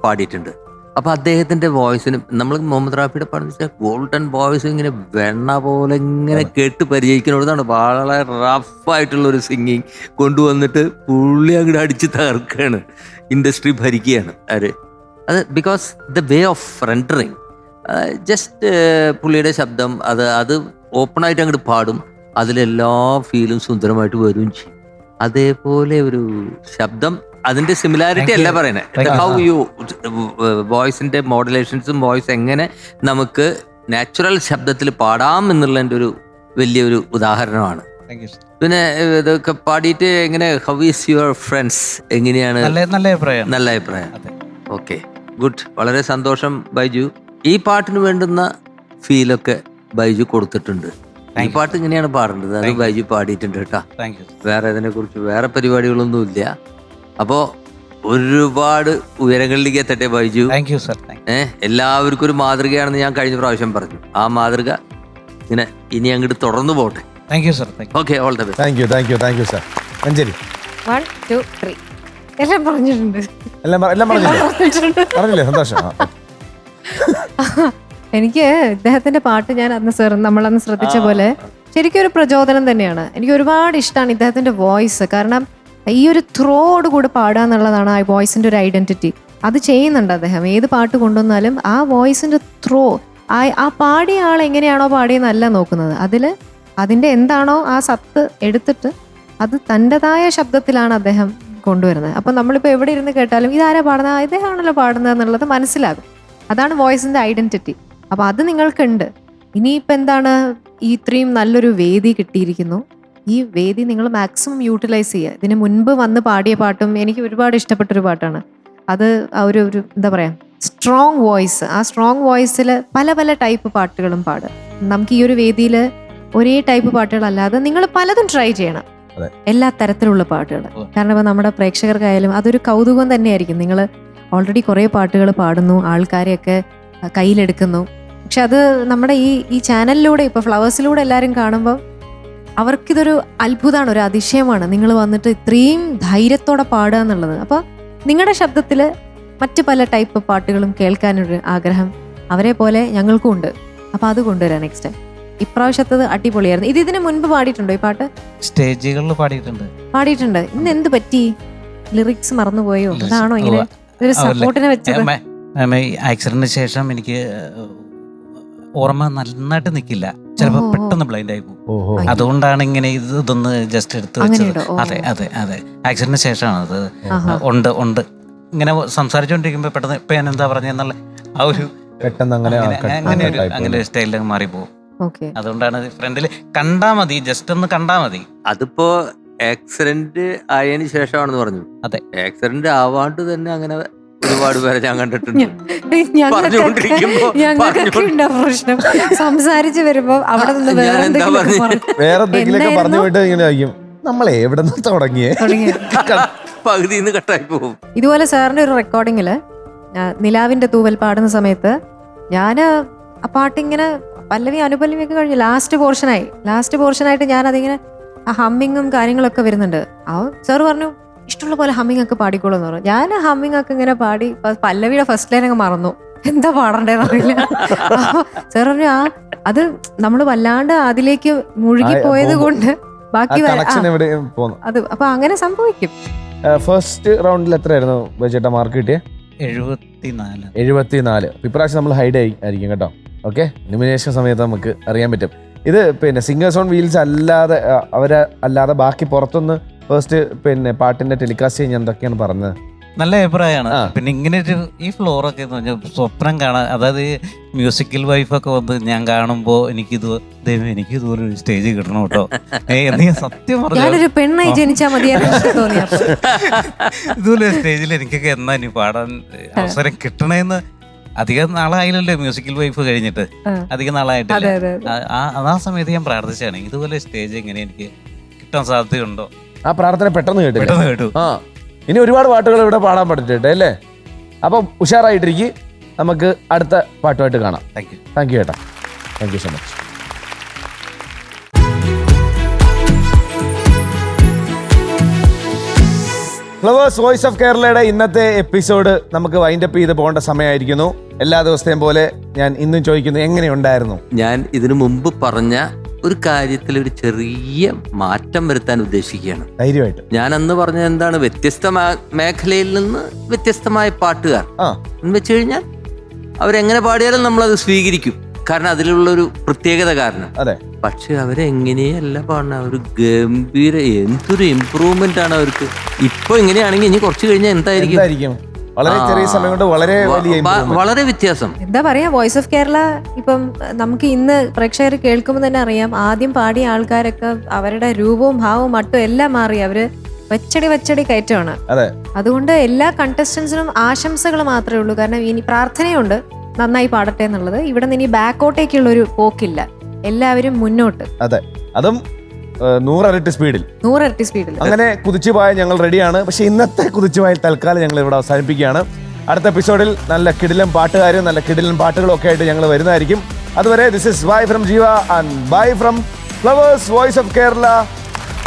Speaker 3: പാടിയിട്ടുണ്ട്. അപ്പോൾ അദ്ദേഹത്തിൻ്റെ വോയിസിന് നമ്മൾ മുഹമ്മദ് റാഫിയുടെ പാടുന്ന വെച്ചാൽ ഗോൾഡൻ വോയിസ് ഇങ്ങനെ വെണ്ണ പോലെ ഇങ്ങനെ കേട്ട് പരിചയിക്കുന്നതാണ്. വളരെ റഫായിട്ടുള്ളൊരു സിംഗിങ് കൊണ്ടുവന്നിട്ട് പുള്ളി അങ്ങോട്ട് അടിച്ച് തകർക്കുകയാണ്, ഇൻഡസ്ട്രി ഭരിക്കുകയാണ് അത് because the way of rendering. Just പുള്ളിയുടെ ശബ്ദം അത് ഓപ്പണായിട്ട് അങ്ങോട്ട് പാടും, അതിലെല്ലാ ഫീലും സുന്ദരമായിട്ട് വരികയും ചെയ്യും. അതേപോലെ ഒരു ശബ്ദം, അതിന്റെ സിമിലാരിറ്റി അല്ല പറയുന്നത്, ഹൗ യു വോയിസിന്റെ മോഡുലേഷൻസും വോയിസ് എങ്ങനെ നമുക്ക് നാച്ചുറൽ ശബ്ദത്തിൽ പാടാം എന്നുള്ളതിൻ്റെ ഒരു വലിയൊരു ഉദാഹരണമാണ്. പിന്നെ ഇതൊക്കെ പാടിയിട്ട് എങ്ങനെ, ഹൗ ഈസ് യുവർ ഫ്രണ്ട്സ്, എങ്ങനെയാണ്? നല്ല അഭിപ്രായം. Okay, good. വളരെ സന്തോഷം ബൈജു. ഈ പാട്ടിന് വേണ്ടുന്ന ഫീലൊക്കെ ബൈജു കൊടുത്തിട്ടുണ്ട്. ഈ പാട്ട് ഇങ്ങനെയാണ് പാടേണ്ടത്, അത് ബൈജു പാടിയിട്ടുണ്ട് കേട്ടോ. വേറെ ഇതിനെ കുറിച്ച് വേറെ പരിപാടികളൊന്നും ഇല്ല. അപ്പോ ഒരുപാട് ഉയരങ്ങളിലേക്ക് എത്തട്ടെ ബൈജു. എല്ലാവർക്കും ഒരു മാതൃകയാണെന്ന് ഞാൻ കഴിഞ്ഞ പ്രാവശ്യം പറഞ്ഞു. ആ മാതൃക ഇങ്ങനെ ഇനി അങ്ങോട്ട് തുടർന്നു പോട്ടെ. Okay, all the best.
Speaker 2: Thank you sir. മഞ്ജരി.
Speaker 4: 1 2 3 എല്ലാം പറഞ്ഞിട്ടുണ്ട്.
Speaker 2: എല്ലാം പറഞ്ഞില്ലേ? സന്തോഷം.
Speaker 4: എനിക്ക് ഇദ്ദേഹത്തിന്റെ പാട്ട് ഞാൻ നമ്മളന്ന് ശ്രദ്ധിച്ച പോലെ ശരിക്കും ഒരു പ്രചോദനം തന്നെയാണ്. എനിക്ക് ഒരുപാട് ഇഷ്ടമാണ് ഇദ്ദേഹത്തിന്റെ വോയിസ്. കാരണം ഈ ഒരു ത്രോയോട് കൂടെ പാടുക എന്നുള്ളതാണ് ആ വോയിസിന്റെ ഒരു ഐഡന്റിറ്റി. അത് ചെയ്യുന്നുണ്ട് അദ്ദേഹം. ഏത് പാട്ട് കൊണ്ടുവന്നാലും ആ വോയിസിന്റെ ത്രോ, ആ പാടിയ ആൾ എങ്ങനെയാണോ പാടിയെന്നല്ല നോക്കുന്നത്, അതിന്റെ എന്താണോ ആ സത്ത് എടുത്തിട്ട് അത് തൻ്റെതായ ശബ്ദത്തിലാണ് അദ്ദേഹം കൊണ്ടുവരുന്നത്. അപ്പം നമ്മളിപ്പോൾ എവിടെ ഇരുന്ന് കേട്ടാലും ഇതാരാ പാടുന്നത്, ഇദ്ദേഹമാണല്ലോ പാടുന്നത് എന്നുള്ളത് മനസ്സിലാകും. അതാണ് വോയിസിന്റെ ഐഡന്റിറ്റി. അപ്പം അത് നിങ്ങൾക്കുണ്ട്. ഇനിയിപ്പോൾ എന്താണ്, ഇത്രയും നല്ലൊരു വേദി കിട്ടിയിരിക്കുന്നു. ഈ വേദി നിങ്ങൾ മാക്സിമം യൂട്ടിലൈസ് ചെയ്യുക. ഇതിന് മുൻപ് വന്ന് പാടിയ പാട്ടും എനിക്ക് ഒരുപാട് ഇഷ്ടപ്പെട്ടൊരു പാട്ടാണ്. അത് ഒരു എന്താ പറയുക, സ്ട്രോങ് വോയിസ്. ആ സ്ട്രോങ് വോയിസിൽ പല പല ടൈപ്പ് പാട്ടുകളും പാടുക. നമുക്ക് ഈ ഒരു വേദിയിൽ ഒരേ ടൈപ്പ് പാട്ടുകളല്ലാതെ നിങ്ങൾ പലതും ട്രൈ ചെയ്യണം, എല്ലാ തരത്തിലുള്ള പാട്ടുകൾ. കാരണം ഇപ്പം നമ്മുടെ പ്രേക്ഷകർക്കായാലും അതൊരു കൗതുകം തന്നെയായിരിക്കും. നിങ്ങൾ ഓൾറെഡി കുറേ പാട്ടുകൾ പാടുന്നു, ആൾക്കാരെയൊക്കെ കയ്യിലെടുക്കുന്നു. പക്ഷെ അത് നമ്മുടെ ഈ ചാനലിലൂടെ ഇപ്പോൾ ഫ്ലവേഴ്സിലൂടെ എല്ലാവരും കാണുമ്പോൾ അവർക്കിതൊരു അത്ഭുതമാണ്, ഒരു അതിശയമാണ് നിങ്ങൾ വന്നിട്ട് ഇത്രയും ധൈര്യത്തോടെ പാടുക എന്നുള്ളത്. അപ്പോൾ നിങ്ങളുടെ ശബ്ദത്തിൽ മറ്റ് പല ടൈപ്പ് പാട്ടുകളും കേൾക്കാനൊരു ആഗ്രഹം അവരെ പോലെ ഞങ്ങൾക്കും ഉണ്ട്. അപ്പോൾ അത് കൊണ്ടുവരാം നെക്സ്റ്റ് ടൈം. ഇപ്രാവശ്യത്തത് അടിപൊളിയായിരുന്നു. ഇതിന് മുൻപ് പാടിയിട്ടുണ്ടോ ഈ പാട്ട്?
Speaker 11: സ്റ്റേജുകളിൽ പാടിയിട്ടുണ്ട്.
Speaker 4: ഇന്ന് എന്ത് പറ്റി? ലിറിക്സ് മറന്നുപോയോ? അതാണോ ഇങ്ങനെ ഒരു സപ്പോർട്ടിനെ വെച്ചത്?
Speaker 11: ആക്സിഡന്റിന് ശേഷം എനിക്ക് ഓർമ്മ നന്നായിട്ട് നിൽക്കില്ല, ചിലപ്പോൾ പെട്ടെന്ന് ബ്ലൈൻഡ് ആയി പോകും. അതുകൊണ്ടാണ് ഇങ്ങനെ ഇതൊന്ന് ജസ്റ്റ് എടുത്ത് വെച്ചത്. അതെ ആക്സിഡന്റിന് ശേഷമാണ് അത്. ഉണ്ട് ഇങ്ങനെ സംസാരിച്ചുകൊണ്ടിരിക്കുമ്പോൾ പെട്ടെന്ന് ഇപ്പൊ ഞാൻ എന്താ പറഞ്ഞെന്നുള്ള ആ ഒരു
Speaker 2: പെട്ടെന്ന്
Speaker 11: അങ്ങനെ ഒരു സ്റ്റൈലിൽ മാറിപ്പോകും. അതുകൊണ്ടാണ് ഫ്രണ്ടിൽ കണ്ടാ മതി, ജസ്റ്റ് ഒന്ന് കണ്ടാ മതി.
Speaker 3: അതിപ്പോ ആക്സിഡന്റ് ആയതിനു ശേഷമാണെന്ന് പറഞ്ഞു.
Speaker 11: അതെ,
Speaker 3: ആക്സിഡന്റ് ആവാണ്ട് തന്നെ അങ്ങനെ ഒരുപാട് പേരെ ഞാൻ കണ്ടിട്ടുണ്ട്.
Speaker 4: പ്രശ്നം സംസാരിച്ചു വരുമ്പോ അവിടെ നിന്ന്
Speaker 2: വേറെ എന്തെങ്കിലുമൊക്കെ പറഞ്ഞു പോയിട്ട് ഇങ്ങനെ ആയിരിക്കും, നമ്മളെ എവിടെ നിന്ന് തുടങ്ങിയേ
Speaker 3: പകുതിന്ന് കട്ടായി പോകും.
Speaker 4: ഇതുപോലെ സാറിന്റെ ഒരു റെക്കോർഡിങ്ങില് നിലാവിന്റെ തൂവൽ പാടുന്ന സമയത്ത് ഞാൻ ആ പാട്ടിങ്ങനെ പല്ലവി അനുപല്ലവിയൊക്കെ കഴിഞ്ഞു ലാസ്റ്റ് പോർഷനായിട്ട് ഞാൻ അതിങ്ങനെ ആ ഹമ്മിങ്ങും കാര്യങ്ങളൊക്കെ വരുന്നുണ്ട്. ആ സാർ പറഞ്ഞു ഇഷ്ടമുള്ള പോലെ ഹമ്മിങ് ഒക്കെ പാടിക്കോളൂ എന്ന് പറഞ്ഞു. ഞാൻ ഹമ്മിങ് ഒക്കെ ഇങ്ങനെ പാടി പല്ലവിയുടെ ഫസ്റ്റ് ലൈൻ അങ്ങ് മറന്നു, എന്താ പാടണ്ടേന്ന് അറിയില്ല. അപ്പൊ സാർ പറഞ്ഞു അത് നമ്മൾ വല്ലാണ്ട് അതിലേക്ക് മുഴുകി പോയത് കൊണ്ട് ബാക്കി അത് അപ്പൊ അങ്ങനെ സംഭവിക്കും.
Speaker 2: ഫസ്റ്റ് റൗണ്ടിൽ എത്രയായിരുന്നു ചേട്ടാ മാർക്ക് കിട്ടിയേ? 74. ഇപ്രാവശ്യം നമ്മൾ ഹൈഡ് ആയിരിക്കും കേട്ടോ. ഓക്കെ, നോമിനേഷൻ സമയത്ത് നമുക്ക് അറിയാൻ പറ്റും. ഇത് പിന്നെ സിംഗേഴ്സ് ഓൺ വീൽസ് അല്ലാതെ അല്ലാതെ ബാക്കി പുറത്തുനിന്ന് ഫസ്റ്റ് പിന്നെ പാട്ടിന്റെ ടെലികാസ്റ്റ് ചെയ്യാൻ എന്തൊക്കെയാണ് പറഞ്ഞത്?
Speaker 11: നല്ല അഭിപ്രായമാണ്. പിന്നെ ഇങ്ങനെ ഒരു ഈ ഫ്ലോറൊക്കെ എന്ന് പറഞ്ഞാൽ സ്വപ്നം കാണാൻ, അതായത് മ്യൂസിക്കൽ വൈഫൊക്കെ വന്ന് ഞാൻ കാണുമ്പോൾ എനിക്ക് ഇതുപോലെ ഒരു സ്റ്റേജ് കിട്ടണം കേട്ടോ. സത്യം പറഞ്ഞു
Speaker 4: പെണ്ണായി ജനിച്ചാൽ മതിയായിരുന്നു.
Speaker 11: ഇതുപോലെ സ്റ്റേജിൽ എനിക്കൊക്കെ എന്നാ ഇനി പാടാൻ അവസരം കിട്ടണേന്ന്. അധികം നാളായില്ലല്ലോ മ്യൂസിക്കൽ വൈഫ് കഴിഞ്ഞിട്ട്, അധികം നാളായിട്ടില്ല. ആ സമയത്ത് ഞാൻ പ്രാർത്ഥിച്ചാണ് ഇതുപോലെ സ്റ്റേജ് എങ്ങനെ എനിക്ക് കിട്ടാൻ സാധ്യതയുണ്ടോ.
Speaker 2: ആ പ്രാർത്ഥന പെട്ടെന്ന് കേട്ടു. ഇനി ഒരുപാട് പാട്ടുകൾ ഇവിടെ പാടാൻ പറ്റിട്ടുണ്ട് അല്ലേ? അപ്പം ഉഷാറായിട്ടിരിക്കും. നമുക്ക് അടുത്ത പാട്ടുമായിട്ട് കാണാം. താങ്ക് യു ചേട്ടാ, thank you so much. Flowers voice of കേരളയുടെ ഇന്നത്തെ എപ്പിസോഡ് നമുക്ക് വൈൻഡപ്പ് ചെയ്ത് പോകേണ്ട സമയമായിരിക്കുന്നു. എല്ലാ ദിവസത്തെയും പോലെ ഞാൻ ഇന്നും ചോദിക്കുന്നു, എങ്ങനെയുണ്ടായിരുന്നു?
Speaker 3: ഞാൻ ഇതിനു മുമ്പ് പറഞ്ഞ ഒരു കാര്യത്തിൽ ഒരു ചെറിയ മാറ്റം വരുത്താൻ ഉദ്ദേശിക്കുകയാണ്.
Speaker 2: ധൈര്യമായിട്ട്.
Speaker 3: ഞാൻ അന്ന് പറഞ്ഞത് എന്താണ്, വ്യത്യസ്ത മേഖലയിൽ നിന്ന് വ്യത്യസ്തമായ പാട്ടുകാർ എന്ന് വെച്ച് കഴിഞ്ഞാൽ അവരെങ്ങനെ പാടിയാലും നമ്മളത് സ്വീകരിക്കും. കാരണം അതിലുള്ളൊരു പ്രത്യേകത കാരണം.
Speaker 2: അതെ.
Speaker 3: പക്ഷെ അവരെങ്ങനെയല്ല പാടുന്ന, ഒരു ഗംഭീര എന്തൊരു ഇമ്പ്രൂവ്മെന്റ് ആണ് അവർക്ക്. ഇപ്പൊ ഇങ്ങനെയാണെങ്കിൽ ഇനി കുറച്ച് കഴിഞ്ഞാൽ എന്തായിരിക്കും?
Speaker 2: വളരെ ചെറിയ സമയം കൊണ്ട് വളരെ വ്യത്യാസം.
Speaker 4: എന്താ പറയാ, വോയിസ് ഓഫ് കേരള ഇപ്പം നമുക്ക് ഇന്ന് പ്രേക്ഷകർ കേൾക്കുമ്പോൾ തന്നെ അറിയാം, ആദ്യം പാടിയ ആൾക്കാരൊക്കെ അവരുടെ രൂപവും ഭാവവും മട്ടും എല്ലാം മാറി. അവര് വെച്ചടി കയറ്റമാണ്. അതുകൊണ്ട് എല്ലാ കണ്ടസ്റ്റൻസിനും ആശംസകൾ മാത്രമേ ഉള്ളൂ. കാരണം ഇനി പ്രാർത്ഥനയുണ്ട് നന്നായി പാടട്ടെ എന്നുള്ളത്. ഇവിടെ നിന്ന് ഇനി ബാക്കോട്ടേക്കുള്ള ഒരു പോക്കില്ല, എല്ലാവരും മുന്നോട്ട്.
Speaker 2: അതെ, അതും 100 ഇരട്ടി സ്പീഡിൽ അങ്ങനെ കുതിച്ചുപോയാൽ ഞങ്ങൾ റെഡിയാണ്. പക്ഷെ ഇന്നത്തെ കുതിച്ചുപോയാൽ തൽക്കാലം ഞങ്ങൾ ഇവിടെ അവസാനിപ്പിക്കുകയാണ്. അടുത്ത എപ്പിസോഡിൽ നല്ല കിടിലൻ പാട്ടുകാരും നല്ല കിടിലൻ പാട്ടുകളും ഒക്കെ ആയിട്ട് ഞങ്ങൾ വരുന്നതായിരിക്കും. അതുവരെ ദിസ് ഇസ് ബൈ ഫ്രം ജീവ and bye from flowers voice of Kerala.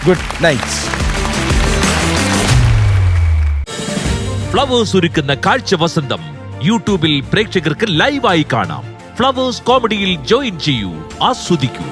Speaker 2: Good night.
Speaker 12: Flowers ഒരുക്കുന്ന കാഴ്ച വസന്തം യൂട്യൂബിൽ പ്രേക്ഷകർക്ക് ലൈവായി കാണാം. ഫ്ലവേഴ്സ് കോമഡിയിൽ ജോയിൻ ചെയ്യൂ, ആസ്വദിക്കൂ.